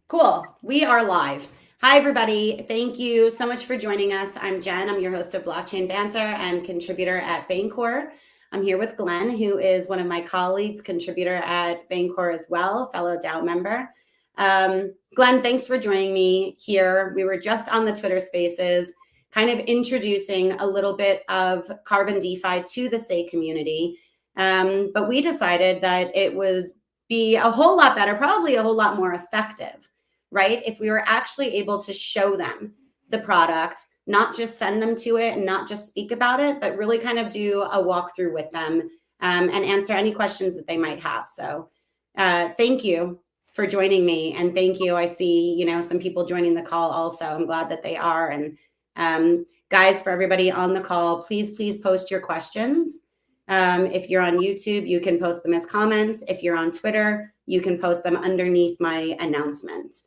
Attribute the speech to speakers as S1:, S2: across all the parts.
S1: Cool. We are live. Hi, everybody. Thank you so much for joining us. I'm Jen. I'm your host of Blockchain Banter and contributor at Bancor. I'm here with Glenn, who is one of my colleagues, contributor at Bancor as well, fellow DAO member. Glenn, thanks for joining me here. We were just on the Twitter Spaces, kind of introducing a little bit of Carbon DeFi to the Sei community. But we decided that it would be a whole lot better, probably a whole lot more effective, right? If we were actually able to show them the product, not just send them to it and not just speak about it, but really kind of do a walkthrough with them and answer any questions that they might have. So thank you for joining me. And thank you. I see, some people joining the call also. I'm glad that they are. And guys, for everybody on the call, please post your questions. If you're on YouTube, you can post them as comments. If you're on Twitter, you can post them underneath my announcement.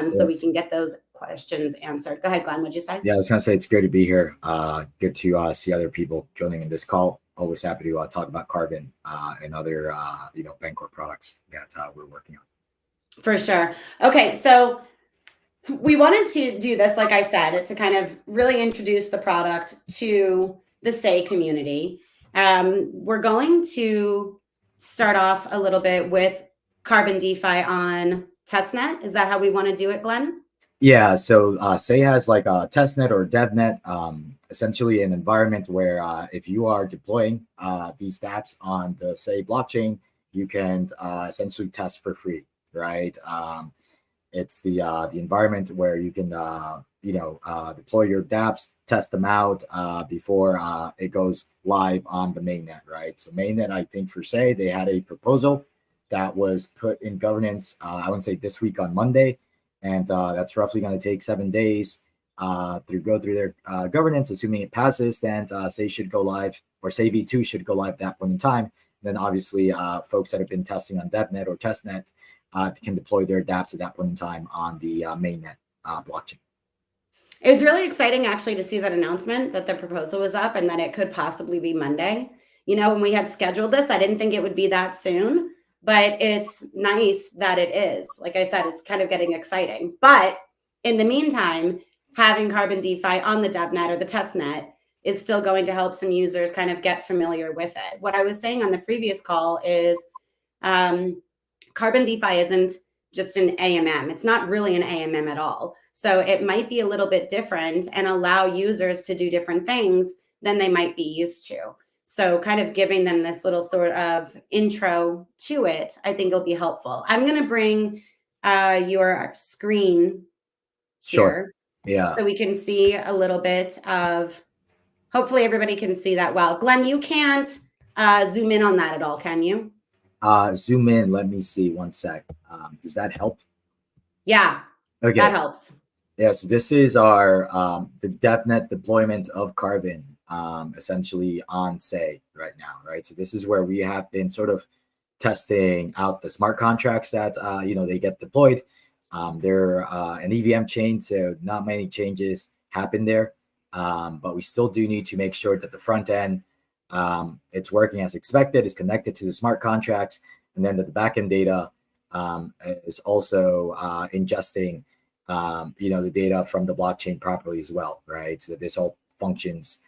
S1: So we can get those questions answered. Go ahead, Glenn, what'd you say?
S2: Yeah, I was going to say it's great to be here. Good to see other people joining in this call. Always happy to talk about Carbon and other, Bancor products that we're working on.
S1: For sure. Okay, so we wanted to do this, like I said, to kind of really introduce the product to the Sei community. We're going to start off a little bit with Carbon DeFi on testnet. Is that how we want to do it, Glenn?
S2: Yeah, so Sei has like a testnet or devnet, essentially an environment where if you are deploying these dApps on the Sei blockchain, you can essentially test for free, right? It's the environment where you can deploy your dApps, test them out before it goes live on the mainnet, right? So mainnet, I think for Sei, they had a proposal that was put in governance, I wouldn't say this week on Monday, and that's roughly going to take 7 days to go through their governance. Assuming it passes, then Sei should go live, or Sei V2 should go live at that point in time. And then obviously folks that have been testing on DevNet or testnet can deploy their dApps at that point in time on the mainnet blockchain.
S1: It was really exciting actually to see that announcement that the proposal was up and that it could possibly be Monday. When we had scheduled this, I didn't think it would be that soon, but it's nice that it is. Like I said, it's kind of getting exciting. But in the meantime, having Carbon DeFi on the DevNet or the testnet is still going to help some users kind of get familiar with it. What I was saying on the previous call is Carbon DeFi isn't just an AMM. It's not really an AMM at all. So it might be a little bit different and allow users to do different things than they might be used to. So kind of giving them this little sort of intro to it, I think will be helpful. I'm going to bring your screen here.
S2: Sure. Yeah.
S1: So we can see a little bit of, hopefully everybody can see that well. Glenn, you can't zoom in on that at all, can you?
S2: Zoom in. Let me see. One sec. Does that help?
S1: Yeah.
S2: Okay.
S1: That helps.
S2: Yeah. So this is our the DevNet deployment of Carbon, essentially on Sei right now, right? So this is where we have been sort of testing out the smart contracts that they get deployed. They're an EVM chain, so not many changes happen there, but we still do need to make sure that the front end it's working as expected, is connected to the smart contracts, and then that the backend data is also ingesting the data from the blockchain properly as well, right? So that this all functions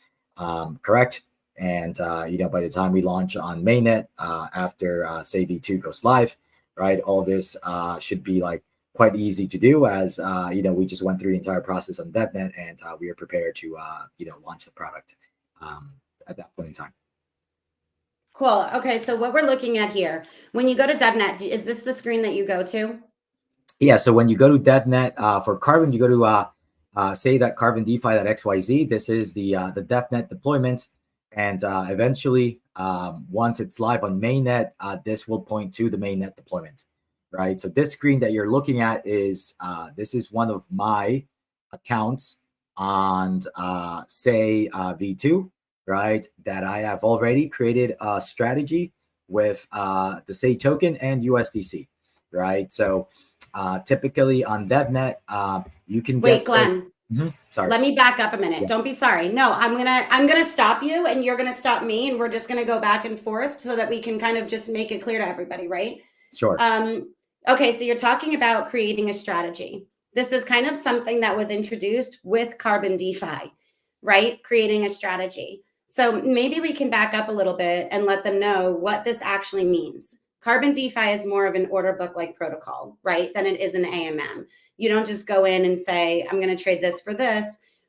S2: correct. And by the time we launch on mainnet after Sei V2 goes live, right, all this should be like quite easy to do, as we just went through the entire process on DevNet, and we are prepared to launch the product at that point in time.
S1: Cool. Okay, so what we're looking at here, when you go to DevNet, is this the screen that you go to?
S2: Yeah, so when you go to DevNet for Carbon, you go to say that Carbon DeFi.xyz. This is the DevNet deployment, and eventually, once it's live on mainnet, this will point to the mainnet deployment, right? So this screen that you're looking at is this is one of my accounts on Sei V2, right? That I have already created a strategy with the Sei token and USDC, right? So typically on DevNet, you can
S1: wait, Glenn.
S2: Sorry.
S1: Let me back up a minute. Yeah. Don't be sorry. No, I'm gonna stop you, and you're gonna stop me, and we're just gonna go back and forth so that we can kind of just make it clear to everybody, right?
S2: Sure.
S1: Okay, so you're talking about creating a strategy. This is kind of something that was introduced with Carbon DeFi, right? Creating a strategy. So maybe we can back up a little bit and let them know what this actually means. Carbon DeFi is more of an order book like protocol, right? Than it is an AMM. You don't just go in and say, I'm going to trade this for this.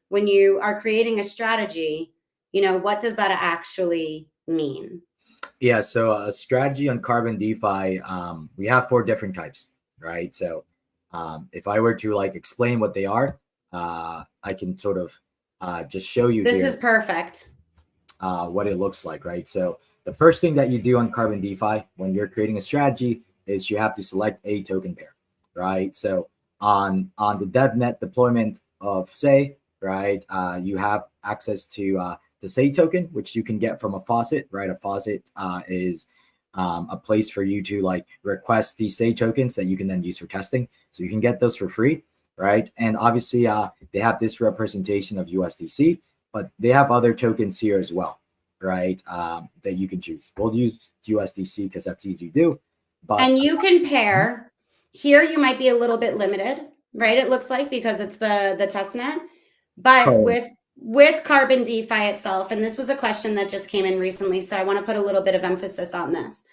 S1: When you are creating a strategy, what does that actually mean?
S2: Yeah, so a strategy on Carbon DeFi, we have 4 different types, right? So if I were to like explain what they are, I can sort of just show you
S1: This
S2: here
S1: is perfect.
S2: what it looks like, right? So the first thing that you do on Carbon DeFi when you're creating a strategy is you have to select a token pair, right? So on the DevNet deployment of Sei, right, you have access to the Sei token, which you can get from a faucet, right? A faucet is a place for you to like request these Sei tokens that you can then use for testing. So you can get those for free, right? And obviously, they have this representation of USDC, but they have other tokens here as well, right? That you can choose. We'll use USDC because that's easy to do. But
S1: And you can pair here, you might be a little bit limited, right? It looks like because it's the test net, but
S2: correct.
S1: with Carbon DeFi itself, and this was a question that just came in recently, so I want to put a little bit of emphasis on this.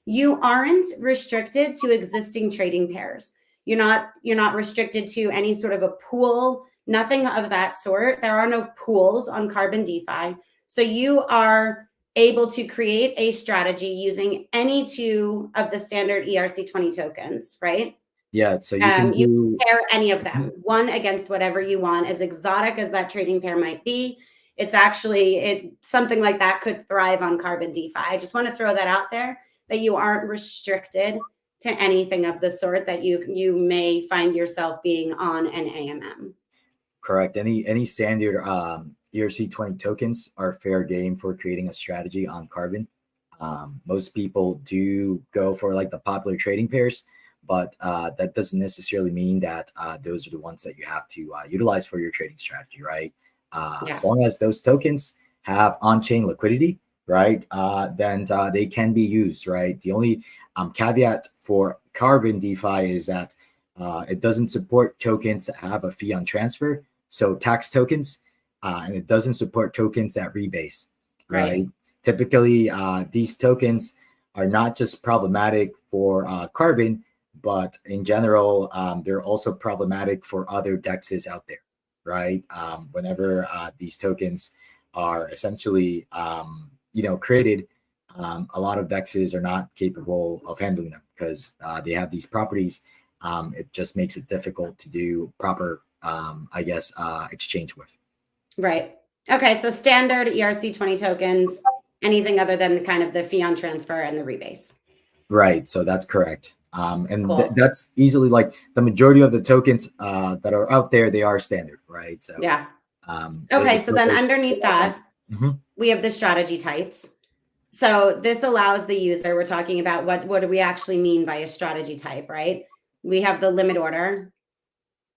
S1: You aren't restricted to existing trading pairs. You're not restricted to any sort of a pool, nothing of that sort. There are no pools on Carbon DeFi. So you are able to create a strategy using any two of the standard ERC20 tokens, right?
S2: Yeah, so you can
S1: You
S2: do.
S1: pair any of them, one against whatever you want, as exotic as that trading pair might be. It's actually something like that could thrive on Carbon DeFi. I just want to throw that out there, that you aren't restricted to anything of the sort that you may find yourself being on an AMM.
S2: Correct. Any standard ERC20 tokens are fair game for creating a strategy on Carbon. Most people do go for like the popular trading pairs, but that doesn't necessarily mean that those are the ones that you have to utilize for your trading strategy, right?
S1: Yeah.
S2: As long as those tokens have on-chain liquidity, right, then they can be used, right? The only caveat for Carbon DeFi is that it doesn't support tokens that have a fee on transfer, so tax tokens, and it doesn't support tokens that rebase, right? Typically, these tokens are not just problematic for Carbon, but in general, they're also problematic for other dexes out there, right? Whenever these tokens are essentially, created, a lot of dexes are not capable of handling them because they have these properties. It just makes it difficult to do proper, exchange with.
S1: Right. Okay. So standard ERC20 tokens, anything other than kind of the fee on transfer and the rebase.
S2: Right. So that's correct. And
S1: Cool.
S2: that's easily like the majority of the tokens that are out there, they are standard, right? So
S1: Yeah.
S2: it-
S1: Okay.
S2: it's
S1: So
S2: not
S1: then
S2: those-
S1: underneath that,
S2: Mhm.
S1: we have the strategy types. So this allows the user, we're talking about what do we actually mean by a strategy type, right? We have the limit order.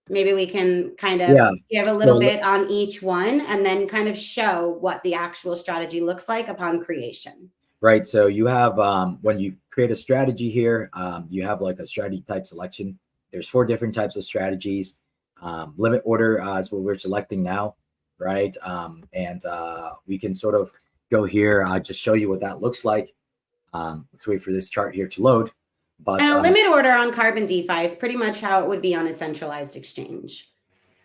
S1: Maybe we can kind of
S2: Yeah.
S1: give a little
S2: So
S1: bit on each one and then kind of show what the actual strategy looks like upon creation.
S2: right. So you have when you create a strategy here, you have like a strategy type selection. There's 4 different types of strategies. Limit order is what we're selecting now, right? And we can sort of go here. I just show you what that looks like. Let's wait for this chart here to load. But
S1: And a limit order on Carbon DeFi is pretty much how it would be on a centralized exchange,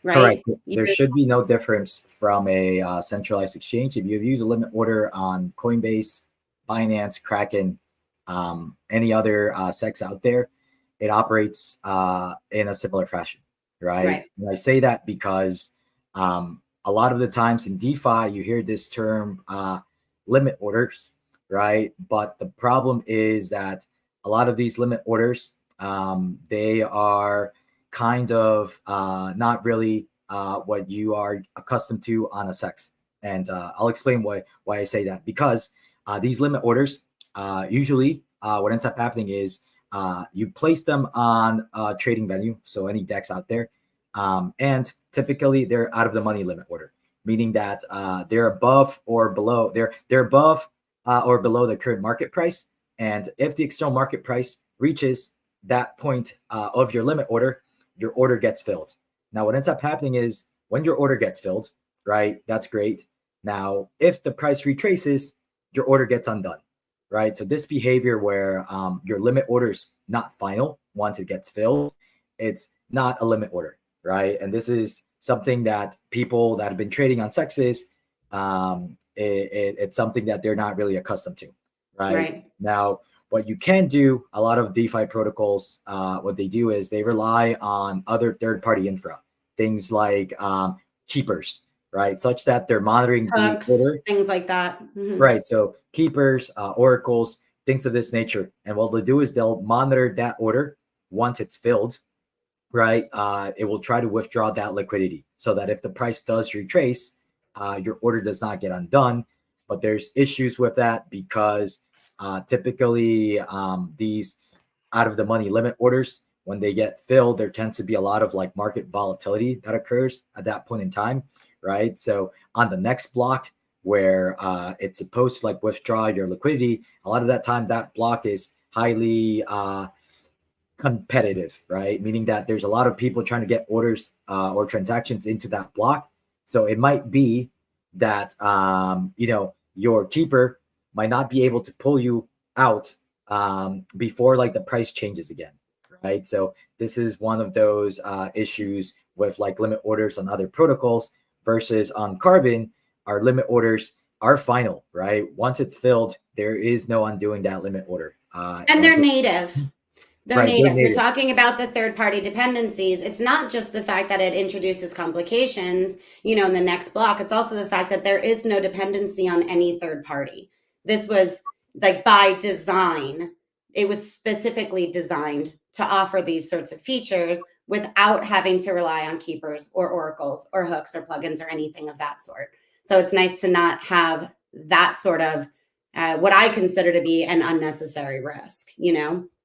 S2: correct.
S1: right?
S2: There should be no difference from a centralized exchange. If you use a limit order on Coinbase, Binance, Kraken, any other SEX out there, it operates in a similar fashion, right?
S1: Right.
S2: And I say that because a lot of the times in DeFi, you hear this term limit orders, right? But the problem is that a lot of these limit orders, they are kind of not really what you are accustomed to on a sex. And I'll explain why I say that. Because these limit orders, usually what ends up happening is you place them on a trading venue, so any decks out there, and typically they're out of the money limit order, meaning that they're above or below. They're above or below the current market price. And if the external market price reaches that point of your limit order, your order gets filled. Now, what ends up happening is when your order gets filled, right? That's great. Now, if the price retraces, your order gets undone, right? So this behavior where your limit order is not final once it gets filled, it's not a limit order, right? And this is something that people that have been trading on sexes, it's something that they're not really accustomed to, right? Now, what you can do, a lot of DeFi protocols, what they do is they rely on other third-party infra, things like keepers, right? Such that they're monitoring
S1: hooks,
S2: the order.
S1: things like that.
S2: Right. So keepers, oracles, things of this nature. And what they'll do is they'll monitor that order once it's filled, right? It will try to withdraw that liquidity so that if the price does retrace, your order does not get undone. But there's issues with that because typically these out of the money limit orders, when they get filled, there tends to be a lot of like market volatility that occurs at that point in time, right? So on the next block where it's supposed to like withdraw your liquidity, a lot of that time that block is highly competitive, right? Meaning that there's a lot of people trying to get orders or transactions into that block. So it might be that your keeper might not be able to pull you out before like the price changes again, right? So this is one of those issues with like limit orders on other protocols versus on Carbon. Our limit orders are final, right? Once it's filled, there is no undoing that limit order.
S1: And they're native. They're
S2: Right,
S1: native. You're talking about the third-party dependencies. It's not just the fact that it introduces complications, in the next block. It's also the fact that there is no dependency on any third party. This was like by design. It was specifically designed to offer these sorts of features without having to rely on keepers or oracles or hooks or plugins or anything of that sort. So it's nice to not have that sort of what I consider to be an unnecessary risk,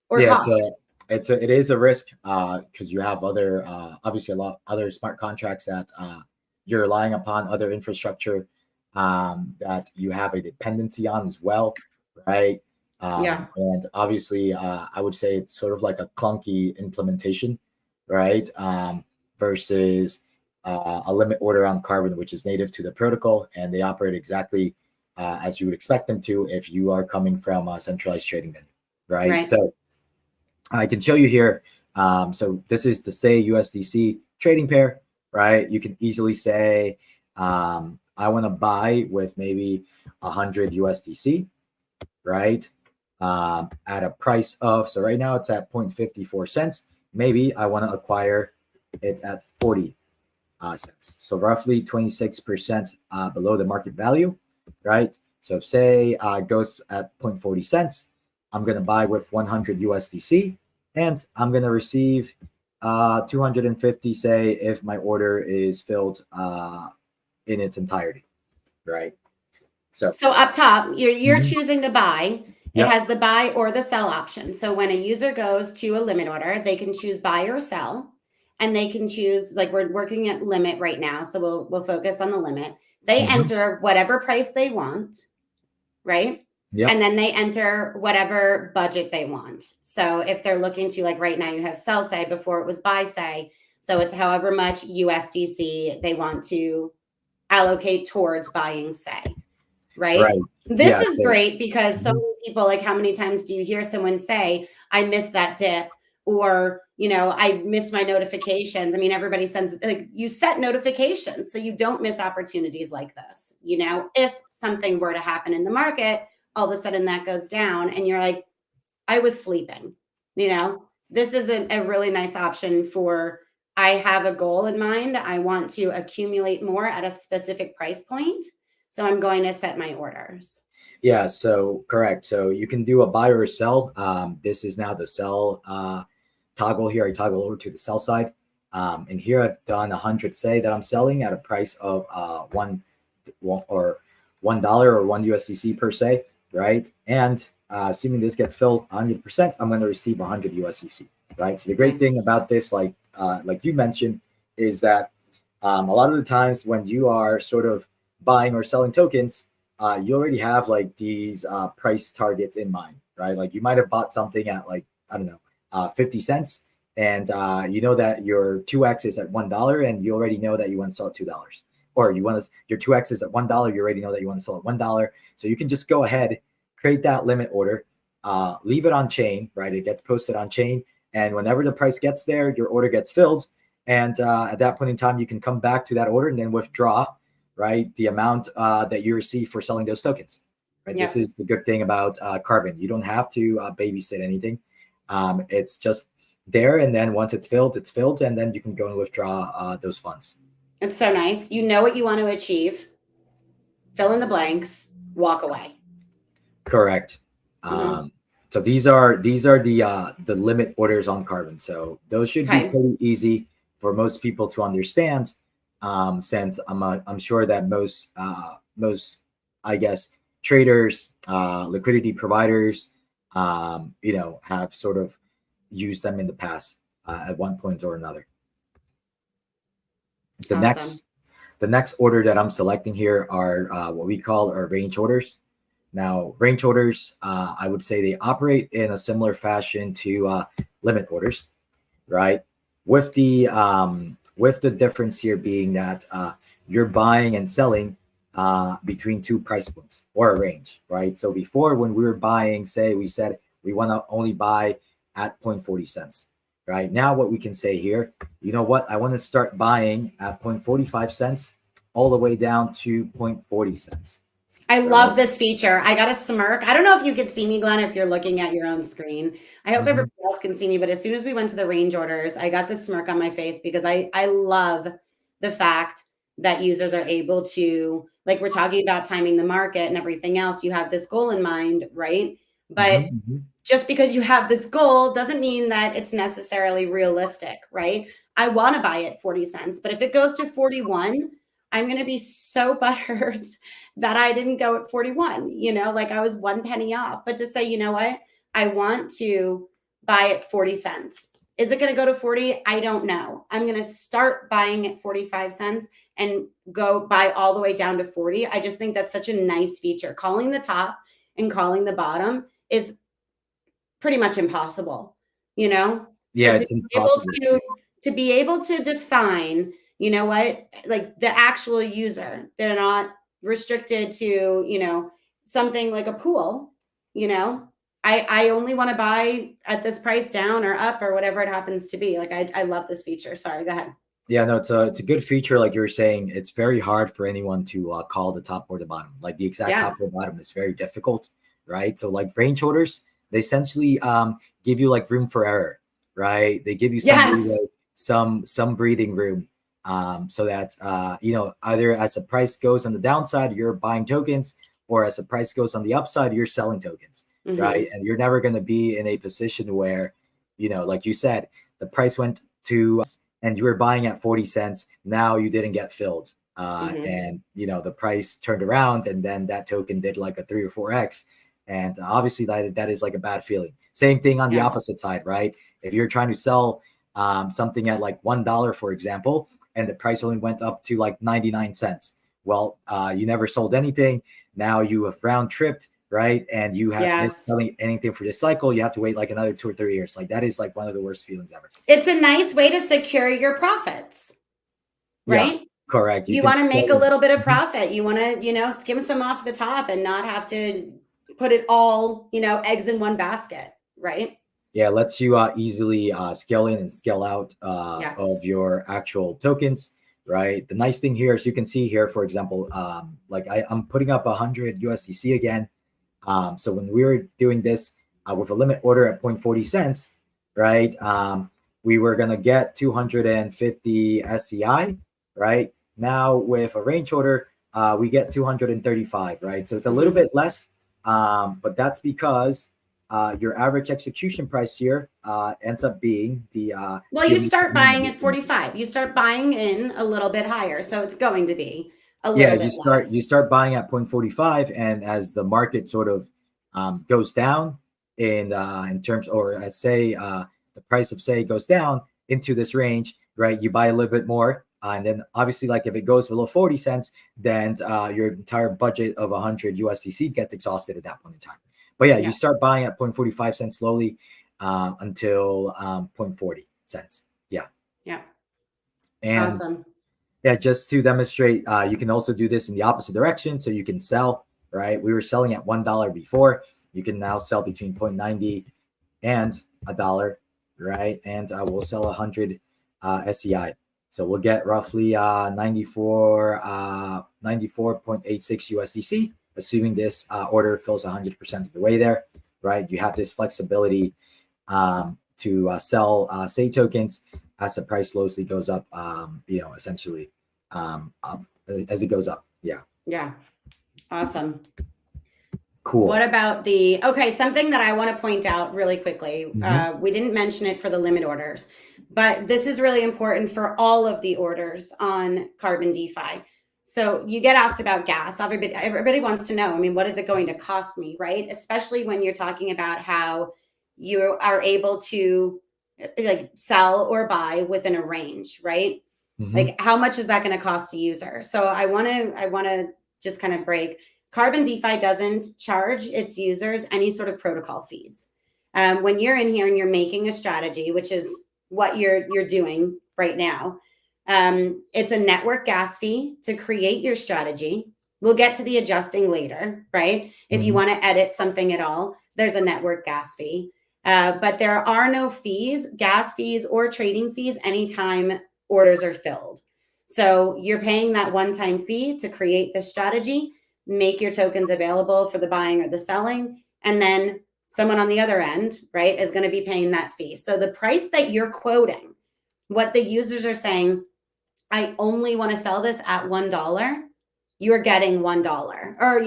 S1: or cost.
S2: It is a risk because you have other obviously a lot other smart contracts that you're relying upon, other infrastructure that you have a dependency on as well, right? And obviously I would say it's sort of like a clunky implementation, right? Versus a limit order on Carbon, which is native to the protocol, and they operate exactly as you would expect them to if you are coming from a centralized trading venue, right? So I can show you here. So this is the Sei USDC trading pair, right? You can easily say, I want to buy with maybe 100 USDC, right? At a price of, so right now it's at 0.54 cents. Maybe I want to acquire it at 40 cents. So roughly 26% below the market value, right? So if say it goes at 0.40 cents, I'm going to buy with 100 USDC. And I'm going to receive 250, say, if my order is filled in its entirety, right? So
S1: up top, you're choosing to buy. It has the buy or the sell option. So when a user goes to a limit order, they can choose buy or sell. And they can choose, like we're working at limit right now. So we'll focus on the limit. They enter whatever price they want, right? And then they enter whatever budget they want. So if they're looking to, like right now you have sell say, before it was buy say. So it's however much USDC they want to allocate towards buying say, right? This is great because so many people, like how many times do you hear someone say, I missed that dip, or, I missed my notifications. I mean, everybody sends, like you set notifications so you don't miss opportunities like this. If something were to happen in the market, all of a sudden that goes down and you're like, I was sleeping, this is a really nice option for, I have a goal in mind. I want to accumulate more at a specific price point. So I'm going to set my orders.
S2: Yeah, so correct. So you can do a buy or sell. This is now the sell toggle here. I toggle over to the sell side. And here I've done 100 say that I'm selling at a price of $1 or $1 or 1 USDC per se, right? And assuming this gets filled 100%, I'm going to receive 100 USDC, right? So the great thing about this, like you mentioned, is that a lot of the times when you are sort of buying or selling tokens, you already have like these price targets in mind, right? Like you might have bought something at like, I don't know, 50 cents, and you know that your 2x is at $1, and you already know that you want to sell at $2, or your 2x is at $1. You already know that you want to sell at $1, so you can just go ahead, create that limit order, leave it on chain, right? It gets posted on chain, and whenever the price gets there, your order gets filled, and at that point in time, you can come back to that order and then withdraw, right, the amount that you receive for selling those tokens. Right.
S1: Yeah.
S2: This is the good thing about Carbon. You don't have to babysit anything. It's just there, and then once it's filled, and then you can go and withdraw those funds.
S1: It's so nice. You know what you want to achieve. Fill in the blanks. Walk away.
S2: Correct. So these are the limit orders on Carbon. So those should be pretty easy for most people to understand. Since I'm sure that most I guess traders, liquidity providers, have sort of used them in the past at one point or another. The next order that I'm selecting here are what we call our range orders. Now, range orders, I would say they operate in a similar fashion to limit orders, right? With the difference here being that you're buying and selling between two price points or a range, right? So before, when we were buying, say we said we want to only buy at 0.40 cents, right? Now what we can say here, you know what? I want to start buying at 0.45 cents all the way down to 0.40 cents.
S1: I love this feature. I got a smirk. I don't know if you could see me, Glenn, if you're looking at your own screen. I hope everybody else can see me, but as soon as we went to the range orders, I got this smirk on my face because I love the fact that users are able to, like we're talking about timing the market and everything else, you have this goal in mind, right? But just because you have this goal doesn't mean that it's necessarily realistic, right? I want to buy at 40 cents, but if it goes to 41, I'm going to be so butthurt that I didn't go at 41, like I was 1 penny off. But to say, you know what, I want to buy at 40 cents. Is it going to go to 40? I don't know. I'm going to start buying at 45 cents and go buy all the way down to 40. I just think that's such a nice feature. Calling the top and calling the bottom is pretty much impossible, Yeah,
S2: it's impossible.
S1: To be able to define, you know what, like the actual user, they're not restricted to, something like a pool, I only want to buy at this price down or up or whatever it happens to be. Like, I love this feature. Sorry, go ahead.
S2: Yeah, no, it's a good feature. Like you were saying, it's very hard for anyone to call the top or the bottom. Like the exact top or bottom is very difficult, right? So like range holders, they essentially give you like room for error, right? They give you some breathing room, so that either as the price goes on the downside, you're buying tokens, or as the price goes on the upside, you're selling tokens, right? And you're never going to be in a position where, like you said, the price went to and you were buying at 40 cents. Now you didn't get filled, and the price turned around, and then that token did like a 3 or 4x. And obviously that is like a bad feeling. Same thing on the opposite side, right? If you're trying to sell something at like $1, for example, and the price only went up to like 99 cents. Well, you never sold anything. Now you have round tripped, right? And you have missed selling anything for this cycle. You have to wait like another 2 or 3 years. Like that is like one of the worst feelings ever.
S1: It's a nice way to secure your profits, right?
S2: Yeah, correct.
S1: You want to make a little bit of profit. You want to, skim some off the top and not have to put it all, eggs in one basket, right?
S2: Yeah, it lets you easily scale in and scale out of your actual tokens, right? The nice thing here is you can see here, for example, like I'm putting up 100 USDC again. So when we were doing this with a limit order at 0.40 cents, right, we were going to get 250 SCI, right? Now with a range order, we get 235, right? So it's a little bit less, but that's because your average execution price here ends up being the
S1: well, you start buying at 45. You start buying in a little bit higher, so it's going to be a little bit less.
S2: You start buying at 0.45, and as the market sort of goes down in terms, or let's say the price of Sei goes down into this range, right? You buy a little bit more, and then obviously, like if it goes below 40 cents, then your entire budget of 100 USDC gets exhausted at that point in time. But you start buying at 0.45 cents slowly. until 0.40 cents. Yeah.
S1: Yeah.
S2: And
S1: awesome.
S2: yeah, just to demonstrate, you can also do this in the opposite direction. So you can sell, right? We were selling at $1 before. You can now sell between 0.90 and $1, right? And we'll sell 100 SEI. So we'll get roughly 94.86 USDC, assuming this order fills 100% of the way there, right? You have this flexibility to sell Sei tokens as the price slowly goes up, essentially up as it goes up. Yeah.
S1: Yeah. Awesome.
S2: Cool.
S1: What about something that I want to point out really quickly. We didn't mention it for the limit orders, but this is really important for all of the orders on Carbon DeFi. So you get asked about gas. Everybody wants to know, I mean, what is it going to cost me, right? Especially when you're talking about how you are able to like sell or buy within a range, right? Like how much is that going to cost a user? So I want to just kind of break. Carbon DeFi doesn't charge its users any sort of protocol fees. When you're in here and you're making a strategy, which is what you're doing right now, it's a network gas fee to create your strategy. We'll get to the adjusting later, right? If you want to edit something at all, there's a network gas fee. But there are no fees, gas fees or trading fees anytime orders are filled. So you're paying that one-time fee to create the strategy, make your tokens available for the buying or the selling, and then someone on the other end, right, is going to be paying that fee. So the price that you're quoting, what the users are saying, I only want to sell this at $1, you're getting $1 or,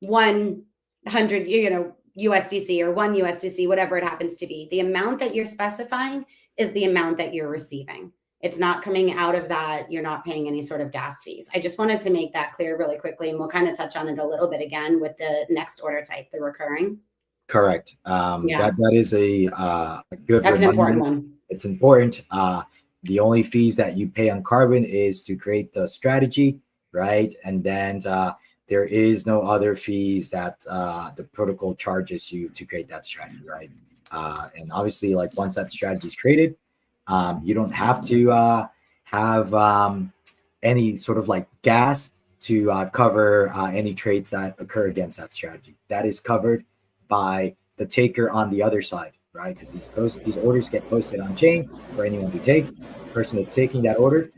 S1: 100, USDC or 1 USDC, whatever it happens to be. The amount that you're specifying is the amount that you're receiving. It's not coming out of that. You're not paying any sort of gas fees. I just wanted to make that clear really quickly, and we'll kind of touch on it a little bit again with the next order type, the recurring.
S2: Correct. That is a good
S1: That's
S2: reminder.
S1: an important one.
S2: It's important. The only fees that you pay on Carbon is to create the strategy, right? And then there is no other fees that the protocol charges you to create that strategy, right? And obviously, like once that strategy is created, you don't have to have any sort of like gas to cover any trades that occur against that strategy. That is covered by the taker on the other side, right? Because these orders get posted on chain for anyone to take. The person that's taking that order,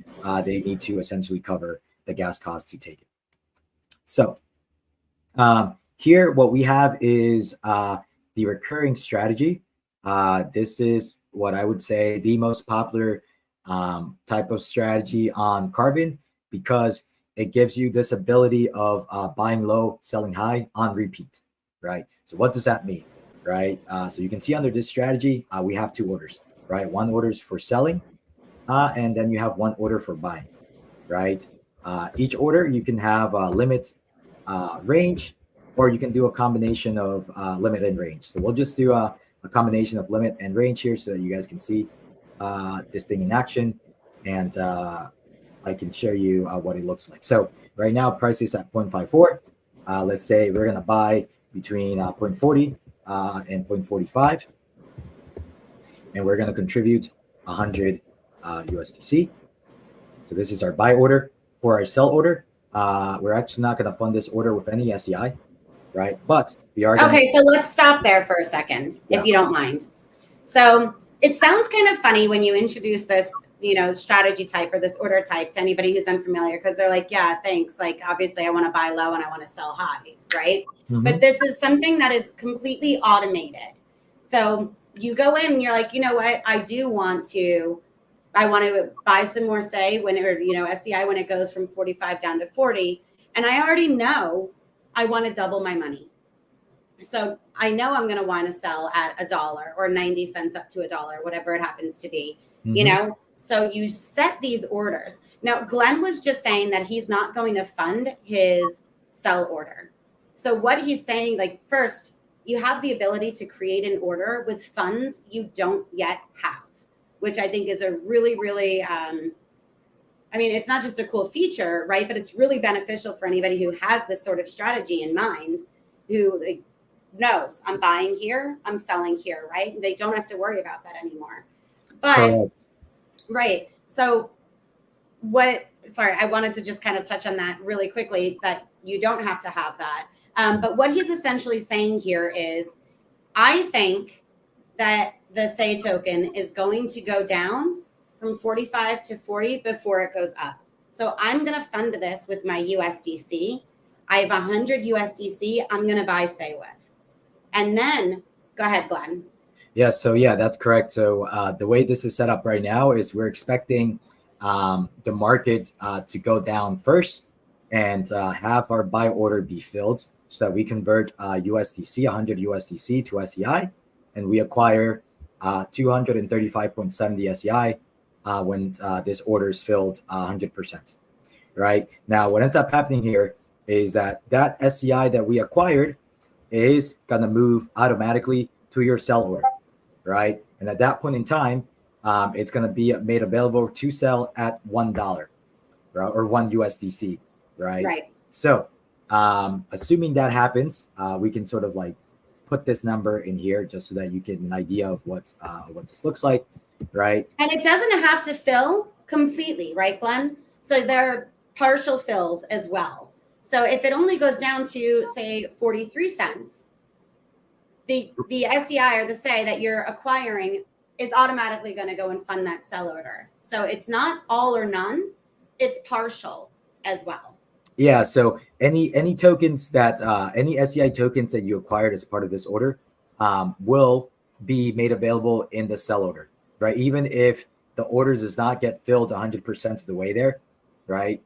S2: they need to essentially cover the gas cost to take it. So here, what we have is the recurring strategy. This is what I would say the most popular type of strategy on Carbon, because it gives you this ability of buying low, selling high on repeat, right? So what does that mean, right? So you can see under this strategy, we have two orders, right? One order is for selling, and then you have one order for buying, right? Each order, you can have limit, range, or you can do a combination of limit and range. So we'll just do a combination of limit and range here so that you guys can see this thing in action, and I can show you what it looks like. So right now price is at 0.54. Let's say we're gonna buy between 0.40 and 0.45, and we're gonna contribute 100 USDC. So this is our buy order. For our sell order, we're actually not gonna fund this order with any SEI, right? But we are gonna...
S1: Okay, so let's stop there for a second, if you don't mind. So it sounds kind of funny when you introduce this, strategy type or this order type to anybody who's unfamiliar, because they're like, yeah, thanks. Like, obviously I want to buy low and I want to sell high, right? But this is something that is completely automated. So you go in and you're like, you know what? I want to buy some more SEI SEI when it goes from 45 down to 40. And I already know I want to double my money. So I know I'm going to want to sell at $1 or 90 cents up to $1, whatever it happens to be, So you set these orders. Now, Glenn was just saying that he's not going to fund his sell order. So what he's saying, like, first, you have the ability to create an order with funds you don't yet have, which I think is a really, really, it's not just a cool feature, right? But it's really beneficial for anybody who has this sort of strategy in mind, who knows I'm buying here, I'm selling here, right? They don't have to worry about that anymore. But
S2: Correct.
S1: right. So sorry, I wanted to just kind of touch on that really quickly, that you don't have to have that. But what he's essentially saying here is, I think that the Sei token is going to go down from 45 to 40 before it goes up. So I'm going to fund this with my USDC. I have 100 USDC I'm going to buy Sei with. And then, go ahead, Glenn.
S2: Yeah, so that's correct. So the way this is set up right now is we're expecting the market to go down first and have our buy order be filled so that we convert USDC, 100 USDC to SEI, and we acquire 235.70 SEI when this order is filled 100%. Right now, what ends up happening here is that SEI that we acquired is going to move automatically to your sell order, right? And at that point in time, it's going to be made available to sell at $1, right? Or 1 USDC, right?
S1: Right.
S2: So assuming that happens, we can sort of like put this number in here just so that you get an idea of what this looks like, right?
S1: And it doesn't have to fill completely, right, Glenn? So there are partial fills as well. So if it only goes down to, say, 43 cents, the SEI or the Sei that you're acquiring is automatically going to go and fund that sell order. So it's not all or none, it's partial as well.
S2: Yeah, so any tokens that any SEI tokens that you acquired as part of this order will be made available in the sell order, right? Even if the orders does not get filled 100% of the way there, right?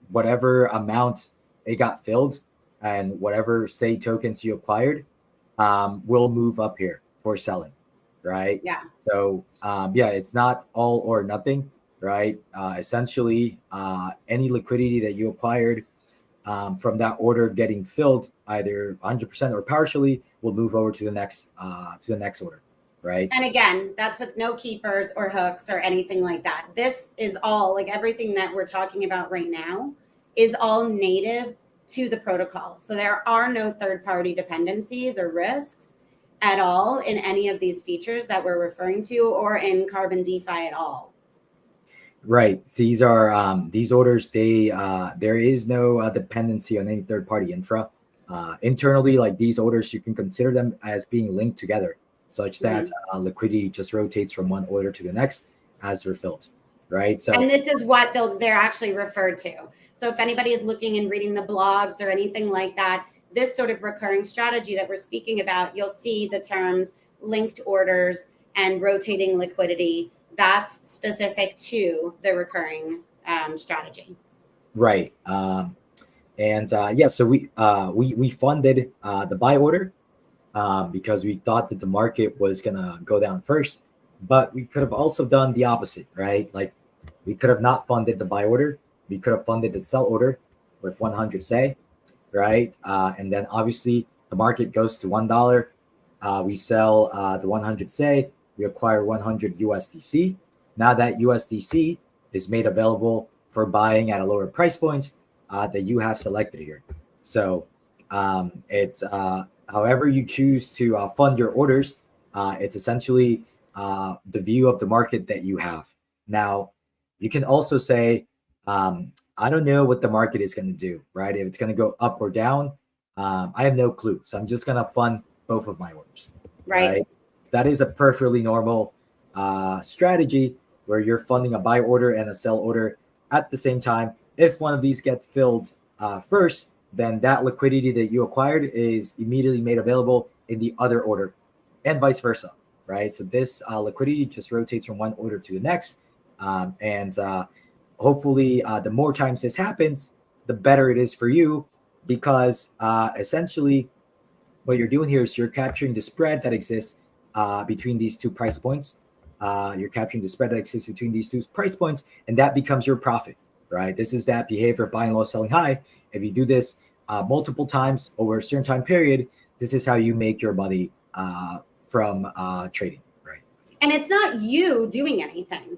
S2: Whatever amount it got filled and whatever Sei tokens you acquired will move up here for selling, right?
S1: Yeah.
S2: So it's not all or nothing, right? Essentially, any liquidity that you acquired from that order getting filled, either 100% or partially, will move over to the next order, right?
S1: And again, that's with no keepers or hooks or anything like that. This is all, like, everything that we're talking about right now is all native to the protocol. So there are no third-party dependencies or risks at all in any of these features that we're referring to, or in Carbon DeFi at all.
S2: Right. These are these orders. There is no dependency on any third-party infra. Internally, like these orders, you can consider them as being linked together, such that liquidity just rotates from one order to the next as they're filled. Right. So,
S1: and this is what they're actually referred to. So if anybody is looking and reading the blogs or anything like that, this sort of recurring strategy that we're speaking about, you'll see the terms linked orders and rotating liquidity. That's specific to the recurring strategy.
S2: Right. So we funded the buy order because we thought that the market was gonna go down first, but we could have also done the opposite, right? Like we could have not funded the buy order. We could have funded the sell order with 100 Sei, right? And then obviously the market goes to $1. We sell the 100 Sei. We acquire 100 USDC. Now that USDC is made available for buying at a lower price point that you have selected here. So it's however you choose to fund your orders. It's essentially the view of the market that you have. Now, you can also say, I don't know what the market is going to do, right? If it's going to go up or down, I have no clue. So I'm just going to fund both of my orders. Right. So that is a perfectly normal strategy where you're funding a buy order and a sell order at the same time. If one of these gets filled first, then that liquidity that you acquired is immediately made available in the other order, and vice versa, right? So this liquidity just rotates from one order to the next, and hopefully the more times this happens, the better it is for you, because essentially what you're doing here is you're capturing the spread that exists between these two price points. You're capturing the spread that exists between these two price points, and that becomes your profit, right? This is that behavior, buying low, selling high. If you do this multiple times over a certain time period, this is how you make your money from trading, right?
S1: And it's not you doing anything.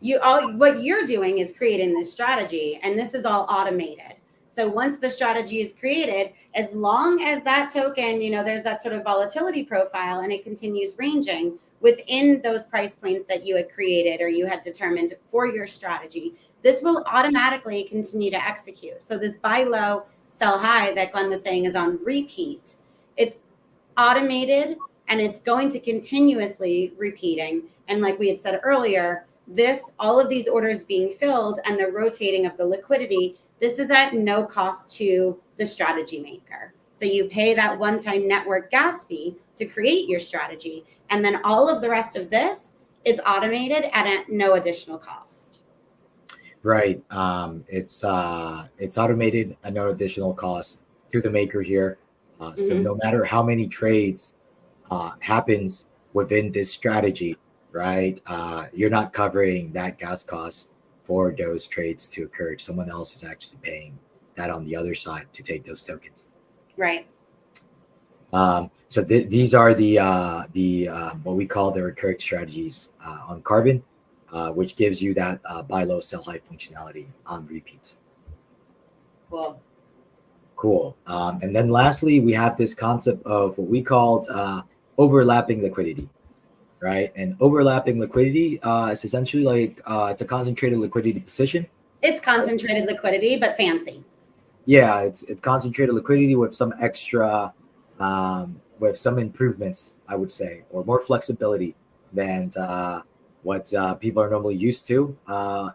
S1: What you're doing is creating this strategy, and this is all automated. So once the strategy is created, as long as that token, there's that sort of volatility profile and it continues ranging within those price points that you had created or you had determined for your strategy, this will automatically continue to execute. So this buy low, sell high that Glenn was saying is on repeat. It's automated and it's going to continuously repeating. And like we had said earlier, all of these orders being filled and the rotating of the liquidity, this is at no cost to the strategy maker. So you pay that one-time network gas fee to create your strategy. And then all of the rest of this is automated and at no additional cost.
S2: Right. It's automated at no additional cost to the maker here. So no matter how many trades happens within this strategy, right? You're not covering that gas cost for those trades to occur. Someone else is actually paying that on the other side to take those tokens.
S1: Right.
S2: So these are the what we call the recurring strategies on Carbon, which gives you that buy low, sell high functionality on repeat. Cool. And then lastly, we have this concept of what we called overlapping liquidity, right? And overlapping liquidity is essentially like it's a concentrated liquidity position.
S1: It's concentrated liquidity, but fancy.
S2: Yeah, it's concentrated liquidity with some extra, with some improvements, I would say, or more flexibility than what people are normally used to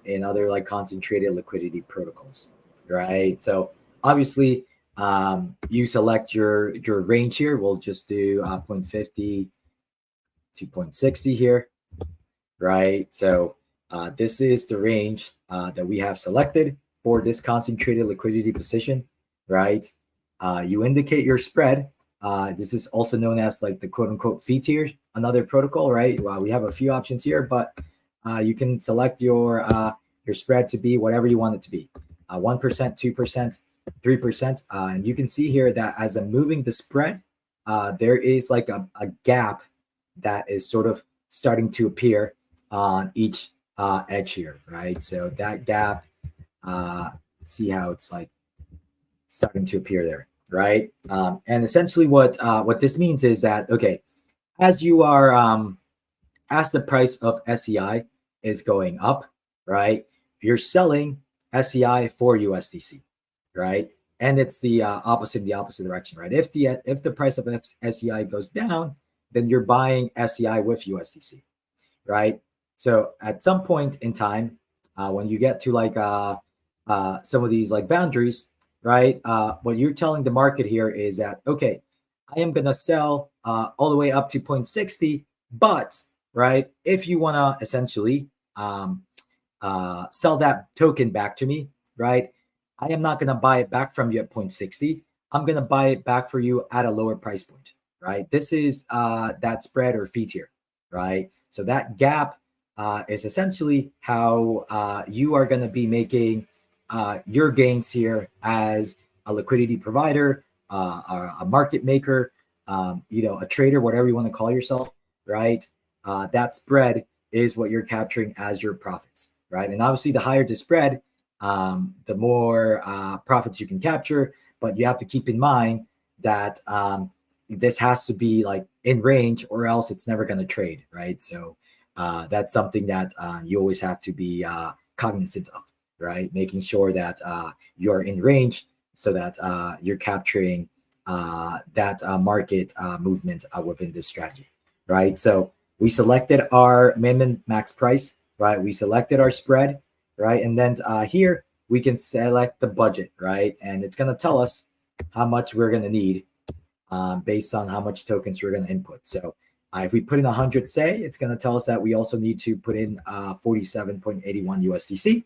S2: in other like concentrated liquidity protocols, right? So obviously, you select your range here. We'll just do 0.50 to 0.60 here, right? So this is the range that we have selected for this concentrated liquidity position, right? You indicate your spread. This is also known as like the quote unquote fee tier, another protocol, right? Well, we have a few options here, but you can select your spread to be whatever you want it to be, 1%, 2%, 3%. And you can see here that as I'm moving the spread, there is like a gap that is sort of starting to appear on each edge here, right? So that gap, see how it's like starting to appear there, right? And essentially what this means is that, okay, as you are, as the price of SEI is going up, right, you're selling SEI for USDC, right? And it's the opposite direction, right? If the price of SEI goes down, then you're buying SEI with USDC, right? So at some point in time, when you get to like some of these like boundaries, right? What you're telling the market here is that, okay, I am going to sell all the way up to 0.60, but right, if you want to essentially sell that token back to me, right, I am not going to buy it back from you at 0.60. I'm going to buy it back for you at a lower price point, right? This is that spread or fee tier, right? So that gap is essentially how you are going to be making your gains here as a liquidity provider, a market maker, a trader, whatever you want to call yourself, right? That spread is what you're capturing as your profits, right? And obviously, the higher the spread, the more profits you can capture. But you have to keep in mind that this has to be like in range, or else it's never going to trade, right? So that's something that you always have to be cognizant of, right? Making sure that you're in range so that you're capturing that market movement within this strategy, right? So we selected our min max price, right? We selected our spread, right? And then here we can select the budget, right? And it's going to tell us how much we're going to need based on how much tokens we're going to input. So if we put in 100, say, it's going to tell us that we also need to put in 47.81 USDC,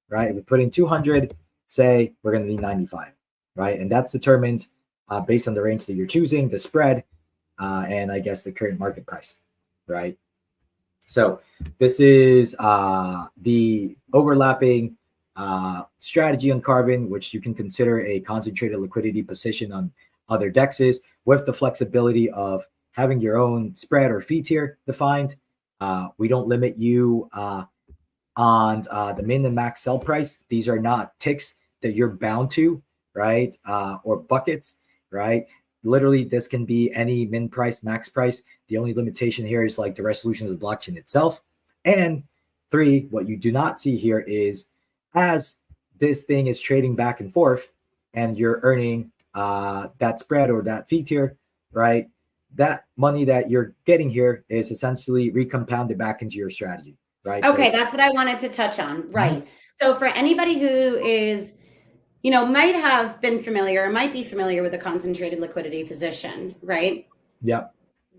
S2: right? If we put in 200, say, we're going to need 95, right? And that's determined based on the range that you're choosing, the spread, and I guess the current market price, right? So this is the overlapping strategy on Carbon, which you can consider a concentrated liquidity position on other dexes with the flexibility of having your own spread or fee tier defined. We don't limit you on the min and max sell price. These are not ticks that you're bound to right? Or buckets, right? Literally, this can be any min price, max price. The only limitation here is like the resolution of the blockchain itself. And three, what you do not see here is as this thing is trading back and forth and you're earning that spread or that fee tier, right? That money that you're getting here is essentially recompounded back into your strategy, right?
S1: Okay, that's what I wanted to touch on. Right.
S2: Mhm.
S1: So for anybody who is, might have been familiar or might be familiar with a concentrated liquidity position, right?
S2: Yeah.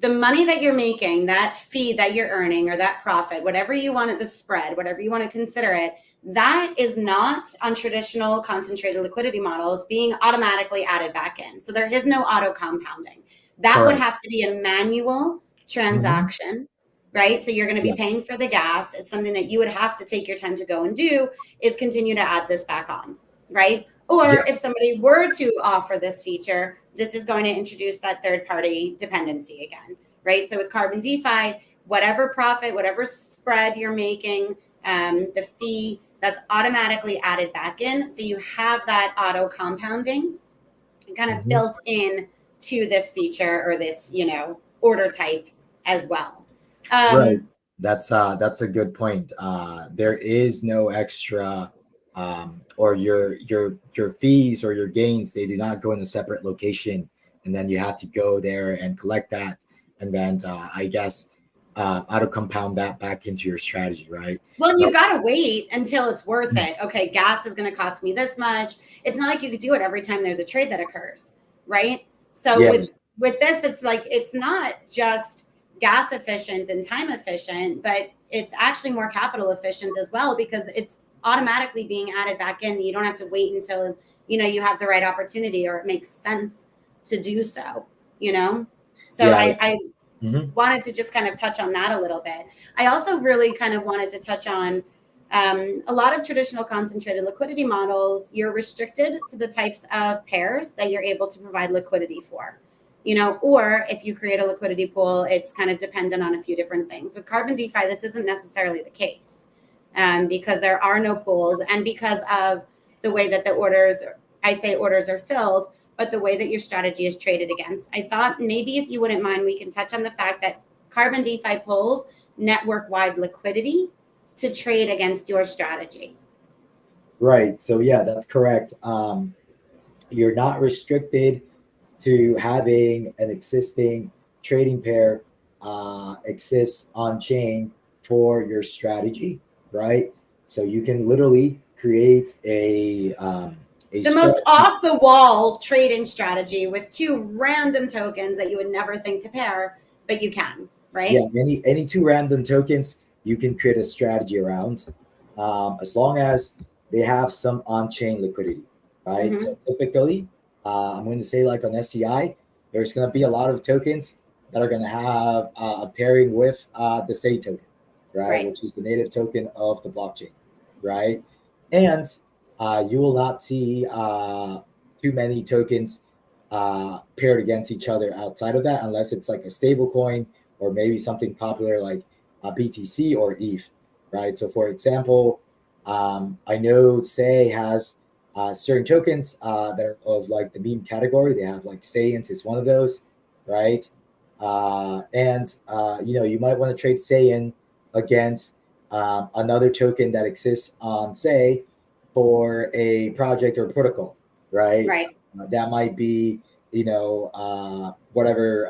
S1: The money that you're making, that fee that you're earning, or that profit, whatever you want at the spread, whatever you want to consider it, that is not on traditional concentrated liquidity models being automatically added back in. So there is no auto compounding. That would
S2: Correct.
S1: have to be a manual transaction, right? So you're going to be
S2: Yeah.
S1: paying for the gas. It's something that you would have to take your time to go and do, is continue to add this back on, right?
S2: Yeah.
S1: Or if somebody were to offer this feature, this is going to introduce that third party dependency again, right? So with Carbon DeFi, whatever profit, whatever spread you're making, the fee, that's automatically added back in. So you have that auto compounding kind of
S2: Mhm.
S1: built in to this feature or this, order type as well.
S2: Right. That's a good point. There is no extra or your fees or your gains, they do not go in a separate location, and then you have to go there and collect that, and then I guess auto compound that back into your strategy, right?
S1: Well,
S2: No.
S1: you got to wait until it's worth it. Okay, gas is going to cost me this much. It's not like you could do it every time there's a trade that occurs, right? So
S2: Yeah.
S1: with this, it's like it's not just gas efficient and time efficient, but it's actually more capital efficient as well because it's automatically being added back in. You don't have to wait until you have the right opportunity or it makes sense to do so. You know, so
S2: Yeah.
S1: I
S2: Mhm.
S1: wanted to just kind of touch on that a little bit. I also really kind of wanted to touch on a lot of traditional concentrated liquidity models. You're restricted to the types of pairs that you're able to provide liquidity for, or if you create a liquidity pool, it's kind of dependent on a few different things. With Carbon DeFi, this isn't necessarily the case because there are no pools and because of the way that I say orders are filled, but the way that your strategy is traded against. I thought maybe if you wouldn't mind, we can touch on the fact that Carbon DeFi pulls network-wide liquidity to trade against your strategy.
S2: Right. So yeah, that's correct. You're not restricted to having an existing trading pair exist on chain for your strategy, right? So you can literally create a
S1: The most
S2: strategy.
S1: off the wall trading strategy with two random tokens that you would never think to pair, but you can,
S2: Yeah,
S1: right?
S2: any two random tokens you can create a strategy around, as long as they have some on-chain liquidity, right? So
S1: Mm-hmm.
S2: typically, I'm going to say like on SCI, there's going to be a lot of tokens that are going to have a pairing with the Sei token, right,
S1: Right.
S2: which is the native token of the blockchain, right? And you will not see too many tokens paired against each other outside of that, unless it's like a stable coin or maybe something popular like BTC or ETH, right? So, for example, I know Sei has certain tokens that are of like the meme category. They have like Saiins is one of those, right? You might want to trade Saiyan against another token that exists on Sei for a project or protocol, right?
S1: Right.
S2: That might be whatever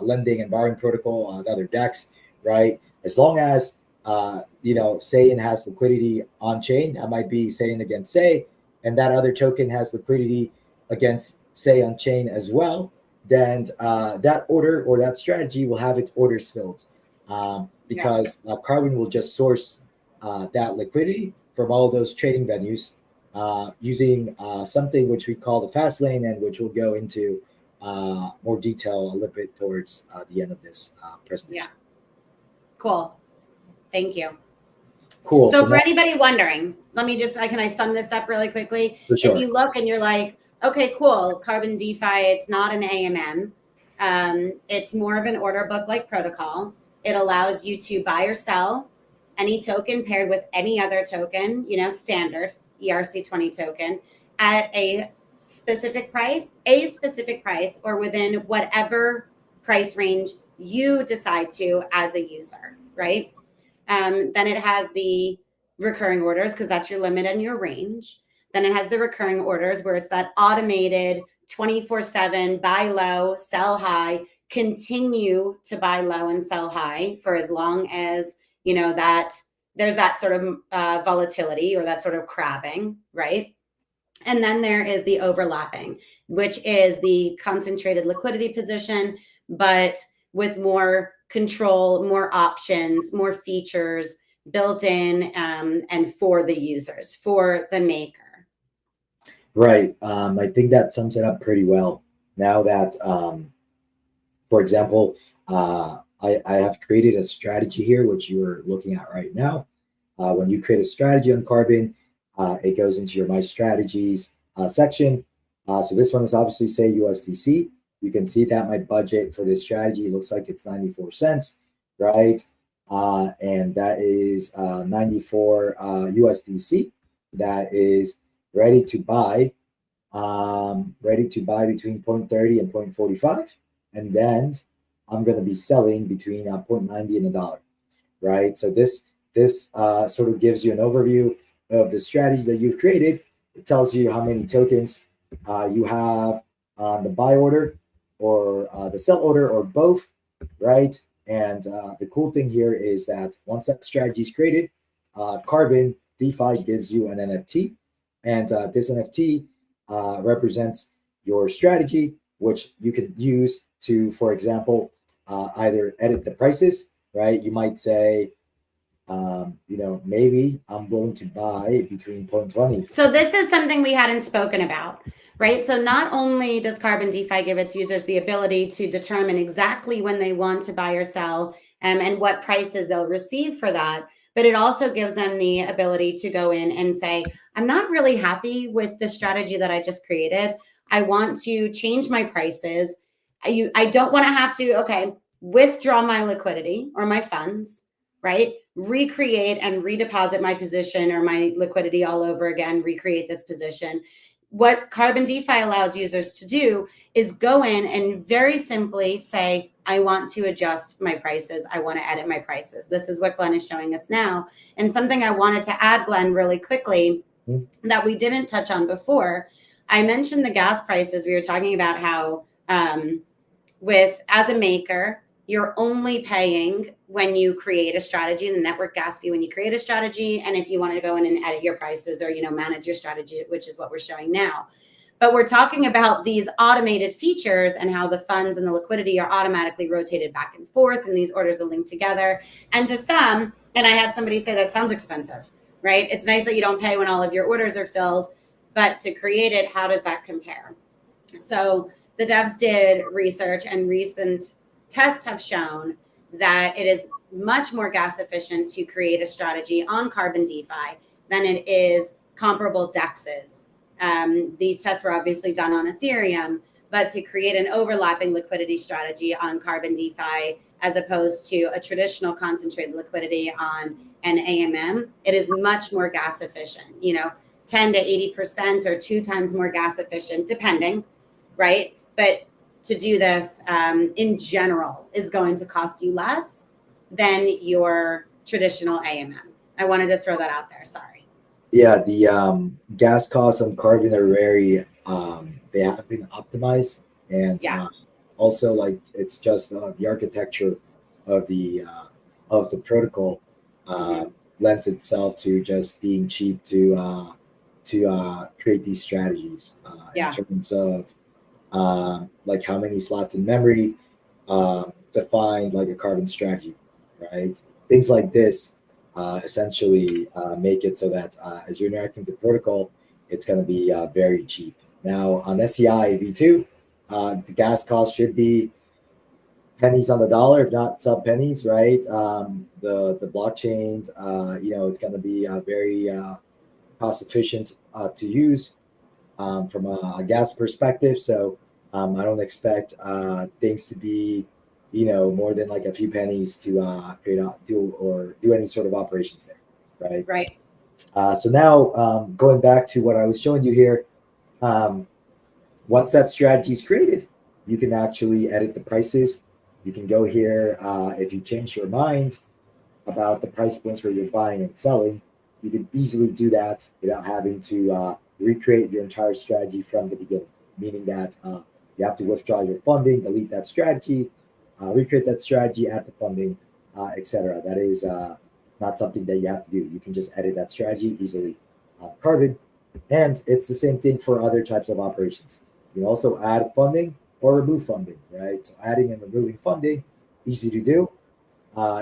S2: lending and borrowing protocol, the other DEX, right? As long as Saiyan has liquidity on chain, that might be Saiyan against Sei, and that other token has liquidity against Sei on chain as well. Then that order or that strategy will have its orders filled,
S1: Yeah.
S2: because Carbon will just source that liquidity from all those trading venues using something which we call the fast lane, and which we'll go into more detail a little bit towards the end of this
S1: Yeah.
S2: presentation.
S1: Cool. Thank you.
S2: Cool.
S1: So
S2: So
S1: for
S2: now,
S1: anybody wondering, can I sum this up really quickly?
S2: for
S1: If
S2: sure.
S1: you look and you're like, okay, cool, Carbon DeFi, it's not an AMM. It's more of an order book like protocol. It allows you to buy or sell any token paired with any other token, standard ERC20 token. at a specific price, or within whatever price range you decide to as a user, right? Then it has the recurring orders because that's your limit and your range. Then it has the recurring orders where it's that automated 24/7 buy low, sell high, continue to buy low and sell high for as long as, that there's that sort of volatility or that sort of crabbing, right? And then there is the overlapping, which is the concentrated liquidity position, but with more control, more options, more features built in, and for the users, for the maker.
S2: Right. I think that sums it up pretty well. Now that, for example, I have created a strategy here, which you are looking at right now. When you create a strategy on Carbon, it goes into your My Strategies section. So this one is obviously Sei USDC. You can see that my budget for this strategy looks like it's 94 cents, right? And that is 94 USDC. That is ready to buy between 0.30 and 0.45. And then I'm going to be selling between 0.90 and $1, right? So this sort of gives you an overview of the strategies that you've created. It tells you how many tokens you have on the buy order or the sell order or both, right? And the cool thing here is that once that strategy is created, Carbon DeFi gives you an NFT, and this NFT represents your strategy, which you can use to, for example, either edit the prices, right? You might say, maybe I'm willing to buy between 0.20.
S1: So this is something we hadn't spoken about, right? So not only does Carbon DeFi give its users the ability to determine exactly when they want to buy or sell, and what prices they'll receive for that, but it also gives them the ability to go in and say, I'm not really happy with the strategy that I just created. I want to change my prices. I don't want to have to, withdraw my liquidity or my funds, right? Recreate and redeposit my position or my liquidity all over again, recreate this position. What Carbon DeFi allows users to do is go in and very simply say, I want to adjust my prices. I want to edit my prices. This is what Glenn is showing us now. And something I wanted to add, Glenn, really quickly that we didn't touch on before. I mentioned the gas prices. We were talking about how as a maker, you're only paying when you create a strategy, the network gas fee when you create a strategy, and if you want to go in and edit your prices or manage your strategy, which is what we're showing now. But we're talking about these automated features and how the funds and the liquidity are automatically rotated back and forth, and these orders are linked together. And to some, and I had somebody say that sounds expensive, right? It's nice that you don't pay when all of your orders are filled, but to create it, how does that compare? So the devs did research, and recent tests have shown that it is much more gas efficient to create a strategy on Carbon DeFi than it is comparable DEXs. These tests were obviously done on Ethereum, but to create an overlapping liquidity strategy on Carbon DeFi, as opposed to a traditional concentrated liquidity on an AMM, it is much more gas efficient, 10 to 80% or 2 times more gas efficient, depending, right? But to do this in general is going to cost you less than your traditional AMM. I wanted to throw that out there. Sorry.
S2: Yeah, the gas costs on Carbon are very, they have been optimized. And also, like, it's just the architecture of the protocol lends itself to just being cheap to create these strategies in terms of like how many slots in memory, define like a Carbon strategy, right? Things like this essentially make it so that as you're interacting with the protocol, it's going to be very cheap. Now on SCI V2, the gas cost should be pennies on the dollar, if not sub pennies, right? The blockchains, it's going to be very cost efficient to use from a gas perspective. So I don't expect things to be, more than like a few pennies to do any sort of operations there, right?
S1: Right.
S2: So now going back to what I was showing you here, Once that strategy is created, you can actually edit the prices. You can go here. If you change your mind about the price points where you're buying and selling, you can easily do that without having to recreate your entire strategy from the beginning, meaning that you have to withdraw your funding, delete that strategy, recreate that strategy, add the funding, etc. That is not something that you have to do. You can just edit that strategy easily on Carbon. And it's the same thing for other types of operations. You can also add funding or remove funding, right? So adding and removing funding, easy to do.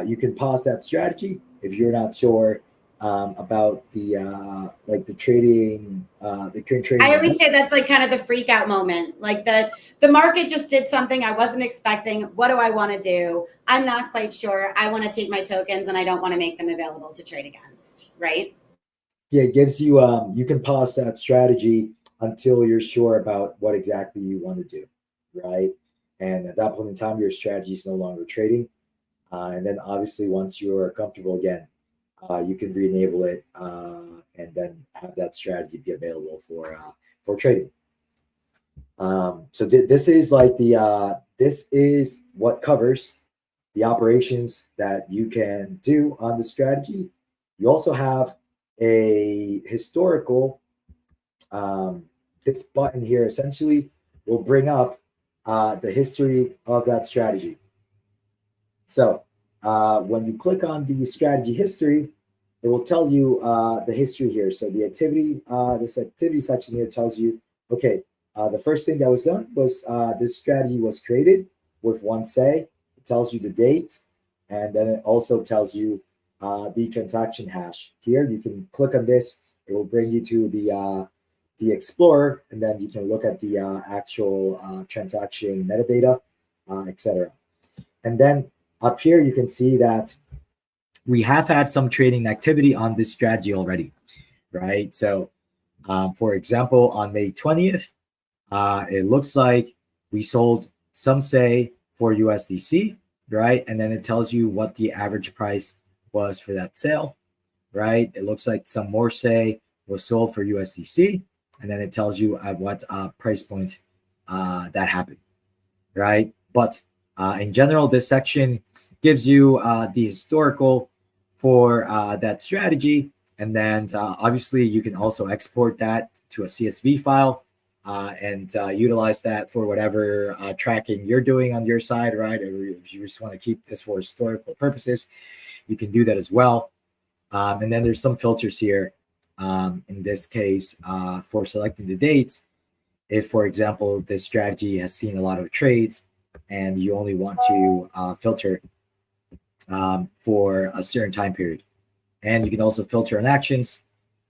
S2: You can pause that strategy if you're not sure about the trading, the current trading.
S1: I always say that's like kind of the freak out moment. Like the market just did something I wasn't expecting. What do I want to do? I'm not quite sure. I want to take my tokens and I don't want to make them available to trade against, right?
S2: Yeah, it gives you you can pause that strategy until you're sure about what exactly you want to do, right? And at that point in time, your strategy is no longer trading. And then obviously once you're comfortable again, you can re-enable it and then have that strategy be available for trading. So this is like this is what covers the operations that you can do on the strategy. You also have a historical. This button here essentially will bring up the history of that strategy. So when you click on the strategy history, it will tell you the history here. So the activity, this activity section here tells you, okay, the first thing that was done was this strategy was created with one Sei. It tells you the date, and then it also tells you the transaction hash. Here, you can click on this. It will bring you to the Explorer, and then you can look at the actual transaction metadata, etc. And then up here, you can see that we have had some trading activity on this strategy already, right? So, for example, on May 20th, it looks like we sold some Sei for USDC, right? And then it tells you what the average price was for that sale, right? It looks like some more Sei was sold for USDC, and then it tells you at what price point that happened, right? But in general, this section gives you the historical for that strategy. And then obviously you can also export that to a CSV file and utilize that for whatever tracking you're doing on your side, right? Or if you just want to keep this for historical purposes, you can do that as well. And then there's some filters here. In this case, for selecting the dates, if, for example, this strategy has seen a lot of trades and you only want to filter for a certain time period. And you can also filter on actions.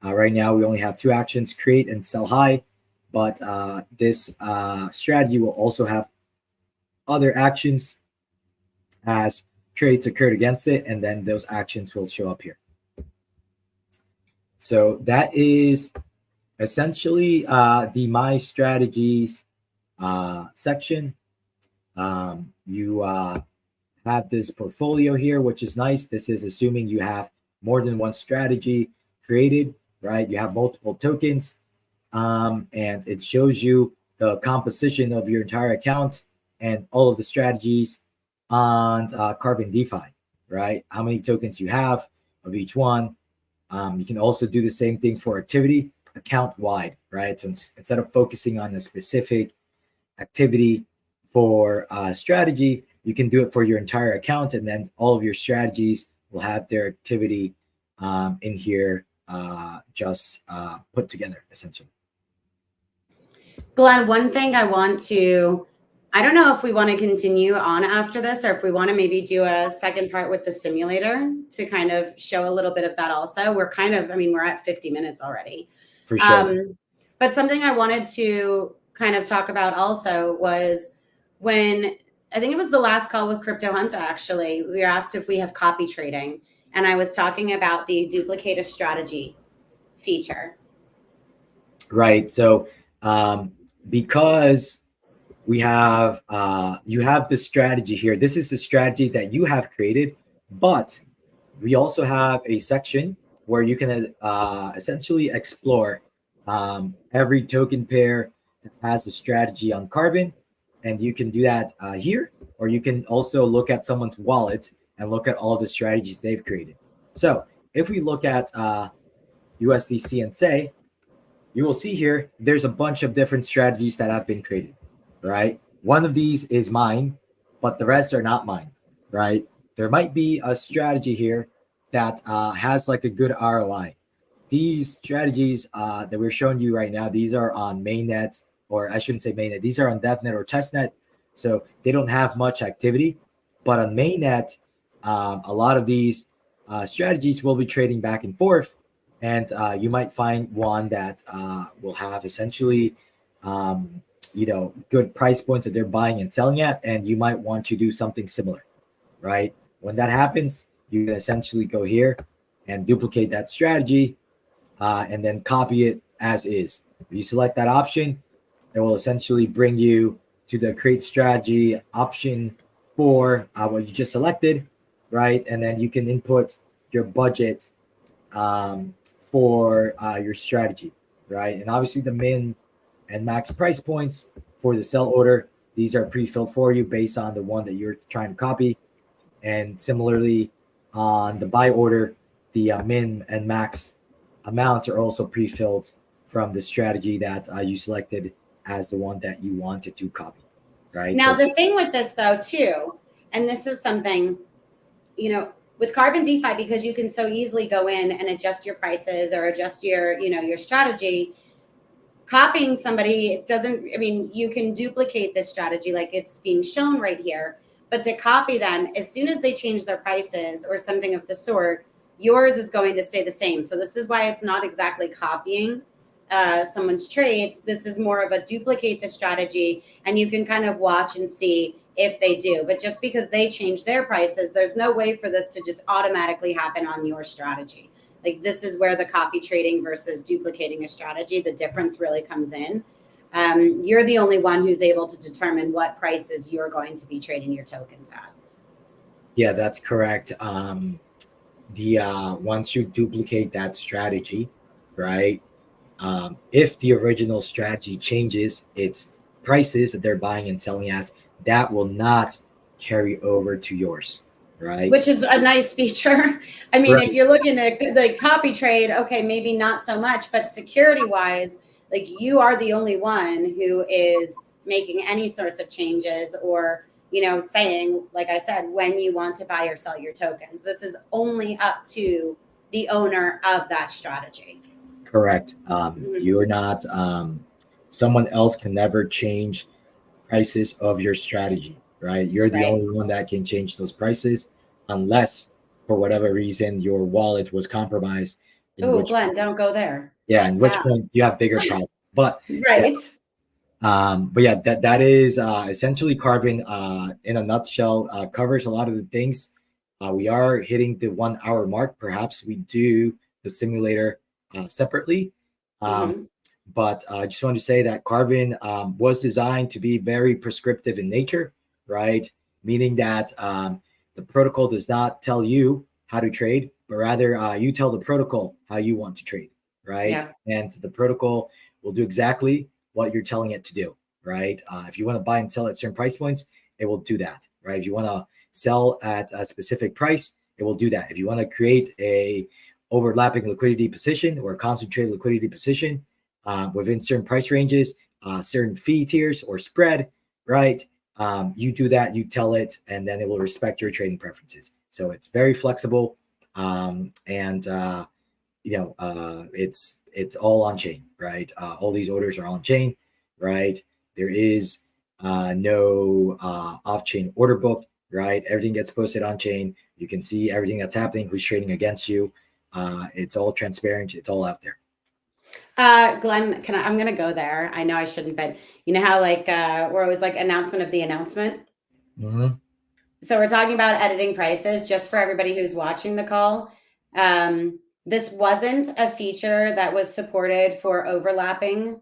S2: Right now, we only have two actions, create and sell high. But this strategy will also have other actions as trades occurred against it, and then those actions will show up here. So that is essentially the My Strategies section. You have this portfolio here, which is nice. This is assuming you have more than one strategy created, right? You have multiple tokens, and it shows you the composition of your entire account and all of the strategies on Carbon DeFi, right? How many tokens you have of each one. You can also do the same thing for activity account wide, right? So instead of focusing on a specific activity for strategy, you can do it for your entire account, and then all of your strategies will have their activity in here just put together, essentially.
S1: Glenn, one thing I don't know if we want to continue on after this or if we want to maybe do a second part with the simulator to kind of show a little bit of that also. We're at 50 minutes already.
S2: For sure.
S1: But something I wanted to kind of talk about also was when, I think it was the last call with Crypto Hunter, actually, we were asked if we have copy trading. And I was talking about the duplicate a strategy feature.
S2: Right. So because we have, you have the strategy here. This is the strategy that you have created, but we also have a section where you can essentially explore every token pair that has a strategy on Carbon, and you can do that here, or you can also look at someone's wallet and look at all the strategies they've created. So if we look at USDC and Sei, you will see here there's a bunch of different strategies that have been created, right? One of these is mine, but the rest are not mine, right? There might be a strategy here that has like a good ROI. These strategies that we're showing you right now, these are on mainnet, or I shouldn't say mainnet, these are on devnet or testnet, so they don't have much activity. But on mainnet, a lot of these strategies will be trading back and forth, and you might find one that will have essentially good price points that they're buying and selling at, and you might want to do something similar, right? When that happens, you can essentially go here and duplicate that strategy, and then copy it as is. If you select that option, it will essentially bring you to the create strategy option for what you just selected, right? And then you can input your budget for your strategy, right? And obviously the min and max price points for the sell order, these are pre-filled for you based on the one that you're trying to copy. And similarly, on the buy order, the min and max amounts are also pre-filled from the strategy that you selected as the one that you wanted to copy, right?
S1: Now, the thing with this though too, and this was something, with Carbon DeFi, because you can so easily go in and adjust your prices or adjust your, your strategy. Copying somebody you can duplicate this strategy like it's being shown right here, but to copy them, as soon as they change their prices or something of the sort, yours is going to stay the same. So this is why it's not exactly copying someone's trades. This is more of a duplicate the strategy, and you can kind of watch and see if they do. But just because they change their prices, there's no way for this to just automatically happen on your strategy. Like, this is where the copy trading versus duplicating a strategy, the difference really comes in. You're the only one who's able to determine what prices you're going to be trading your tokens at.
S2: Yeah, that's correct. Once you duplicate that strategy, right? If the original strategy changes its prices that they're buying and selling at, that will not carry over to yours, right?
S1: Which is a nice feature. I mean,
S2: Right.
S1: if you're looking at the copy trade, okay, maybe not so much, but security wise, like, you are the only one who is making any sorts of changes or, saying, like I said, when you want to buy or sell your tokens. This is only up to the owner of that strategy.
S2: Correct. You're not, someone else can never change prices of your strategy, right? You're the
S1: Right.
S2: only one that can change those prices unless for whatever reason your wallet was compromised.
S1: Oh, Glenn, don't go there.
S2: Yeah,
S1: That's
S2: in which
S1: sad.
S2: point you have bigger problems. But
S1: Right.
S2: yeah, that is essentially Carbon in a nutshell. Covers a lot of the things. We are hitting the 1 hour mark. Perhaps we do the simulator separately.
S1: Mm-hmm.
S2: But I just want to say that Carbon was designed to be very prescriptive in nature, right? Meaning that the protocol does not tell you how to trade, but rather you tell the protocol how you want to trade, right?
S1: Yeah.
S2: And the protocol will do exactly what you're telling it to do, right? If you want to buy and sell at certain price points, it will do that, right? If you want to sell at a specific price, it will do that. If you want to create a overlapping liquidity position or a concentrated liquidity position within certain price ranges, certain fee tiers or spread, right? You do that, you tell it, and then it will respect your trading preferences. So it's very flexible, and it's all on chain, right? All these orders are on chain, right? There is no off chain order book, right? Everything gets posted on chain. You can see everything that's happening, who's trading against you. It's all transparent. It's all out there.
S1: Glenn, I'm going to go there. I know I shouldn't, but you know how we're always like announcement of the announcement.
S2: Mm-hmm.
S1: So we're talking about editing prices just for everybody who's watching the call. This wasn't a feature that was supported for overlapping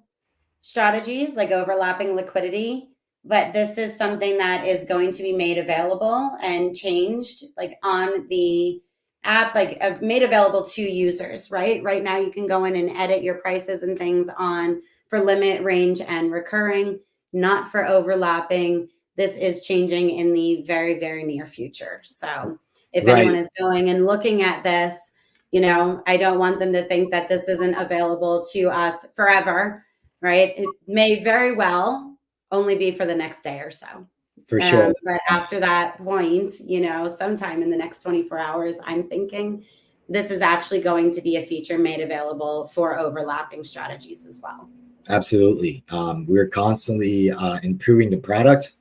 S1: strategies, like overlapping liquidity, but this is something that is going to be made available and changed like on the app, like made available to users, right? Right now you can go in and edit your prices and things on for limit, range, and recurring, not for overlapping. This is changing in the very, very near future. So if anyone is going and looking at this, I don't want them to think that this isn't available to us forever, right? It may very well only be for the next day or so.
S2: For sure.
S1: But after that point, sometime in the next 24 hours, I'm thinking this is actually going to be a feature made available for overlapping strategies as well.
S2: Absolutely. We're constantly improving the product.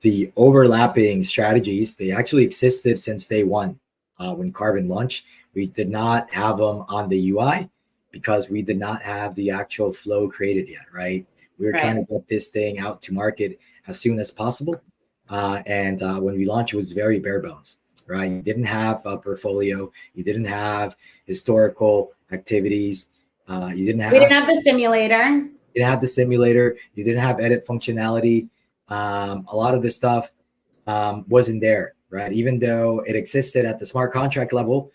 S2: The overlapping strategies, they actually existed since day one. When Carbon launched, we did not have them on the UI because we did not have the actual flow created yet, right? We were trying to get this thing out to market as soon as possible. And when we launched, it was very bare bones, right? You didn't have a portfolio. You didn't have historical activities. We didn't have
S1: the simulator.
S2: You didn't have the simulator. You didn't have edit functionality. A lot of the stuff wasn't there, right? Even though it existed at the smart contract level,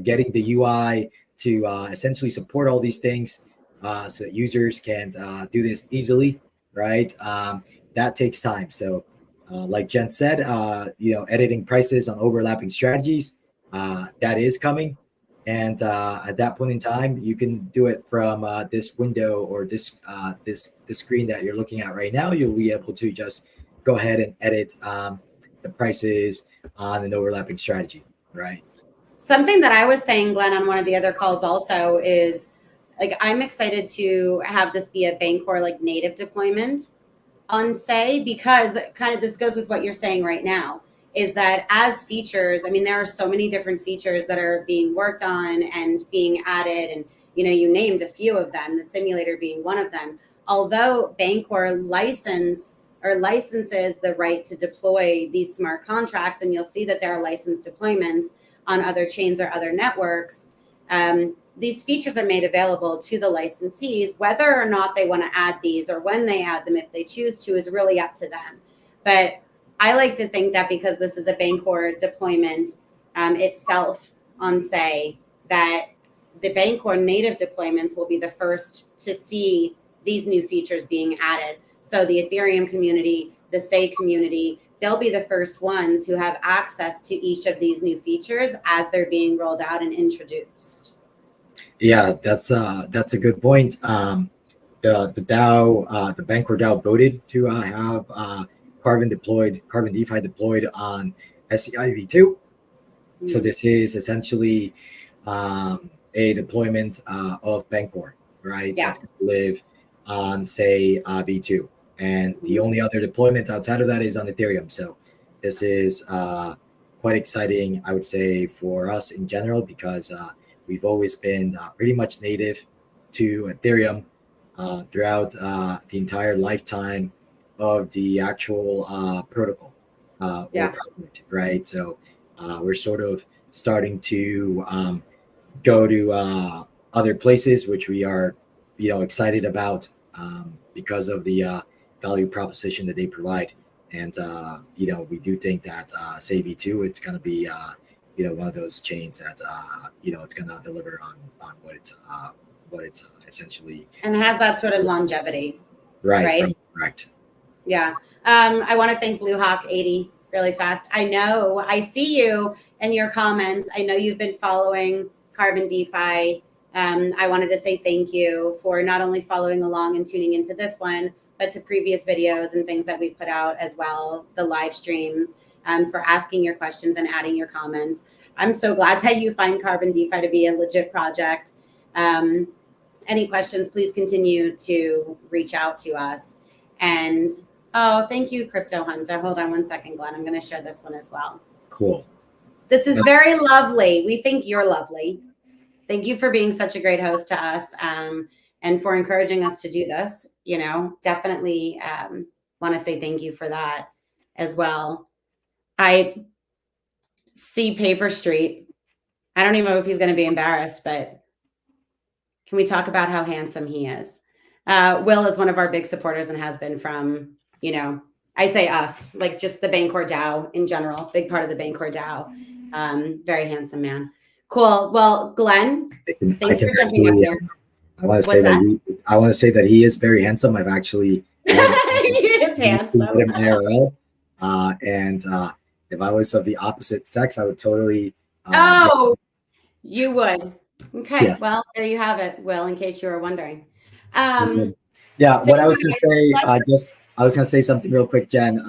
S2: getting the UI to essentially support all these things so that users can do this easily, right? That takes time. So like Jen said, editing prices on overlapping strategies, that is coming. And at that point in time, you can do it from this window or this screen that you're looking at right now. You'll be able to just go ahead and edit the prices on an overlapping strategy, right?
S1: Something that I was saying, Glenn, on one of the other calls also is, like, I'm excited to have this be a Bancor like native deployment on Sei, because kind of this goes with what you're saying right now, is that as features, I mean, there are so many different features that are being worked on and being added. And, you named a few of them, the simulator being one of them. Although Bancor licenses the right to deploy these smart contracts, and you'll see that there are licensed deployments on other chains or other networks, these features are made available to the licensees. Whether or not they want to add these or when they add them, if they choose to, is really up to them. But I like to think that because this is a Bancor deployment itself on Sei, that the Bancor native deployments will be the first to see these new features being added. So the Ethereum community, the Sei community, they'll be the first ones who have access to each of these new features as they're being rolled out and introduced.
S2: Yeah, that's a good point. The DAO, the Bancor DAO voted to have Carbon DeFi deployed on SCI V2. Mm-hmm. So this is essentially a deployment of Bancor, right?
S1: Yeah.
S2: That's going to live on, say, V2. And the only other deployment outside of that is on Ethereum. So this is quite exciting, I would say, for us in general, because we've always been pretty much native to Ethereum throughout the entire lifetime of the actual protocol or project, right? So we're sort of starting to go to other places, which we are, excited about because of the value proposition that they provide. And, we do think that Sei V2, it's going to be, one of those chains that, it's going to deliver on what it's essentially.
S1: And has that sort of longevity.
S2: Right. Correct.
S1: Yeah. I want to thank BlueHawk80 really fast. I know I see you in your comments. I know you've been following Carbon DeFi. I wanted to say thank you for not only following along and tuning into this one, but to previous videos and things that we put out as well, the live streams, for asking your questions and adding your comments. I'm so glad that you find Carbon DeFi to be a legit project. Any questions, please continue to reach out to us. And thank you, Crypto Hunter. Hold on one second, Glenn. I'm going to share this one as well.
S2: Cool.
S1: This is very lovely. We think you're lovely. Thank you for being such a great host to us, and for encouraging us to do this. Definitely want to say thank you for that as well. I see Paper Street. I don't even know if he's going to be embarrassed, but can we talk about how handsome he is? Will is one of our big supporters and has been from, I say us, like just the Bancor DAO in general, big part of the Bancor DAO. Very handsome man. Cool. Well, Glenn, thanks for jumping
S2: actually,
S1: up here.
S2: I want to say that he is very handsome. I've actually met
S1: He is handsome.
S2: him IRL, and if I was of the opposite sex, I would totally.
S1: Oh, you would. Okay.
S2: Yes.
S1: Well, there you have it, Will, in case you were wondering.
S2: Yeah, what I was going to say, I was going to say something real quick, Jen.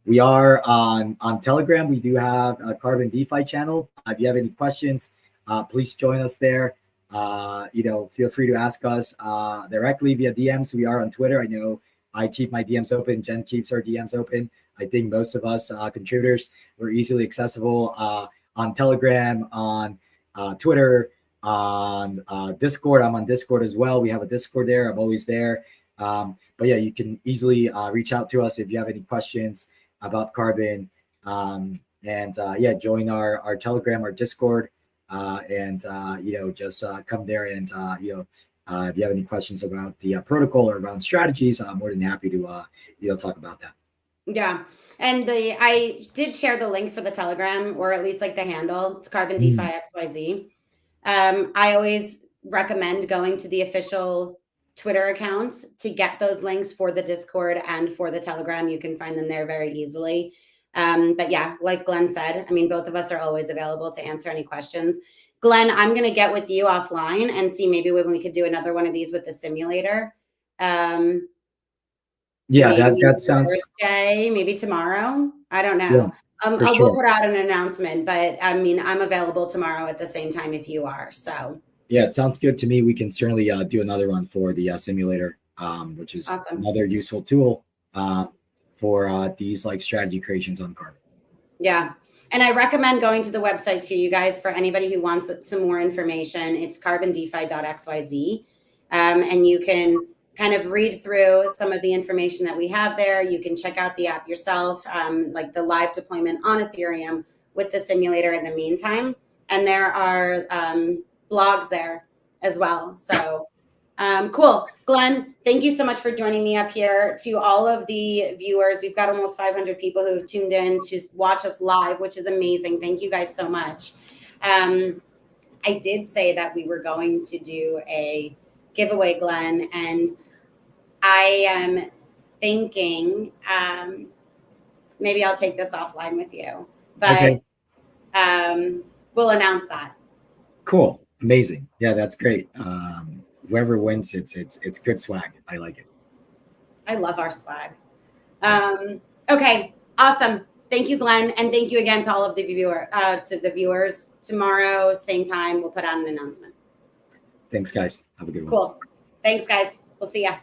S2: We are on Telegram. We do have a Carbon DeFi channel. If you have any questions, please join us there. Feel free to ask us directly via DMs. We are on Twitter. I know I keep my DMs open. Jen keeps her DMs open. I think most of us contributors, we're easily accessible on Telegram, on Twitter, on Discord. I'm on Discord as well. We have a Discord there. I'm always there. But yeah, you can easily reach out to us if you have any questions about Carbon. Join our Telegram, our Discord, just come there and if you have any questions about the protocol or around strategies, I'm more than happy to talk about that.
S1: Yeah. And I did share the link for the Telegram, or at least like the handle. It's Carbon DeFi XYZ. I always recommend going to the official Twitter accounts to get those links for the Discord and for the Telegram. You can find them there very easily. But yeah, like Glenn said, I mean, both of us are always available to answer any questions. Glenn, I'm going to get with you offline and see maybe when we could do another one of these with the simulator.
S2: That sounds
S1: Thursday, maybe tomorrow. I don't know.
S2: Yeah,
S1: We'll put out an announcement, but I mean, I'm available tomorrow at the same time if you are. So
S2: yeah, it sounds good to me. We can certainly do another one for the simulator, which is
S1: awesome.
S2: Another useful tool for these like strategy creations on Carbon.
S1: Yeah. And I recommend going to the website too, you guys, for anybody who wants some more information. It's carbondefi.xyz. And you can kind of read through some of the information that we have there. You can check out the app yourself, like the live deployment on Ethereum with the simulator in the meantime. And there are blogs there as well. So cool. Glenn, thank you so much for joining me up here. To all of the viewers, we've got almost 500 people who have tuned in to watch us live, which is amazing. Thank you guys so much. I did say that we were going to do a giveaway, Glenn, and I am thinking maybe I'll take this offline with you, but
S2: okay.
S1: We'll announce that.
S2: Cool. Amazing. Yeah, that's great. Whoever wins, it's good swag. I like it.
S1: I love our swag. Okay, awesome. Thank you, Glenn, and thank you again to all of the viewers. Tomorrow, same time, we'll put out an announcement.
S2: Thanks, guys. Have a good one.
S1: Cool. Thanks, guys. We'll see ya.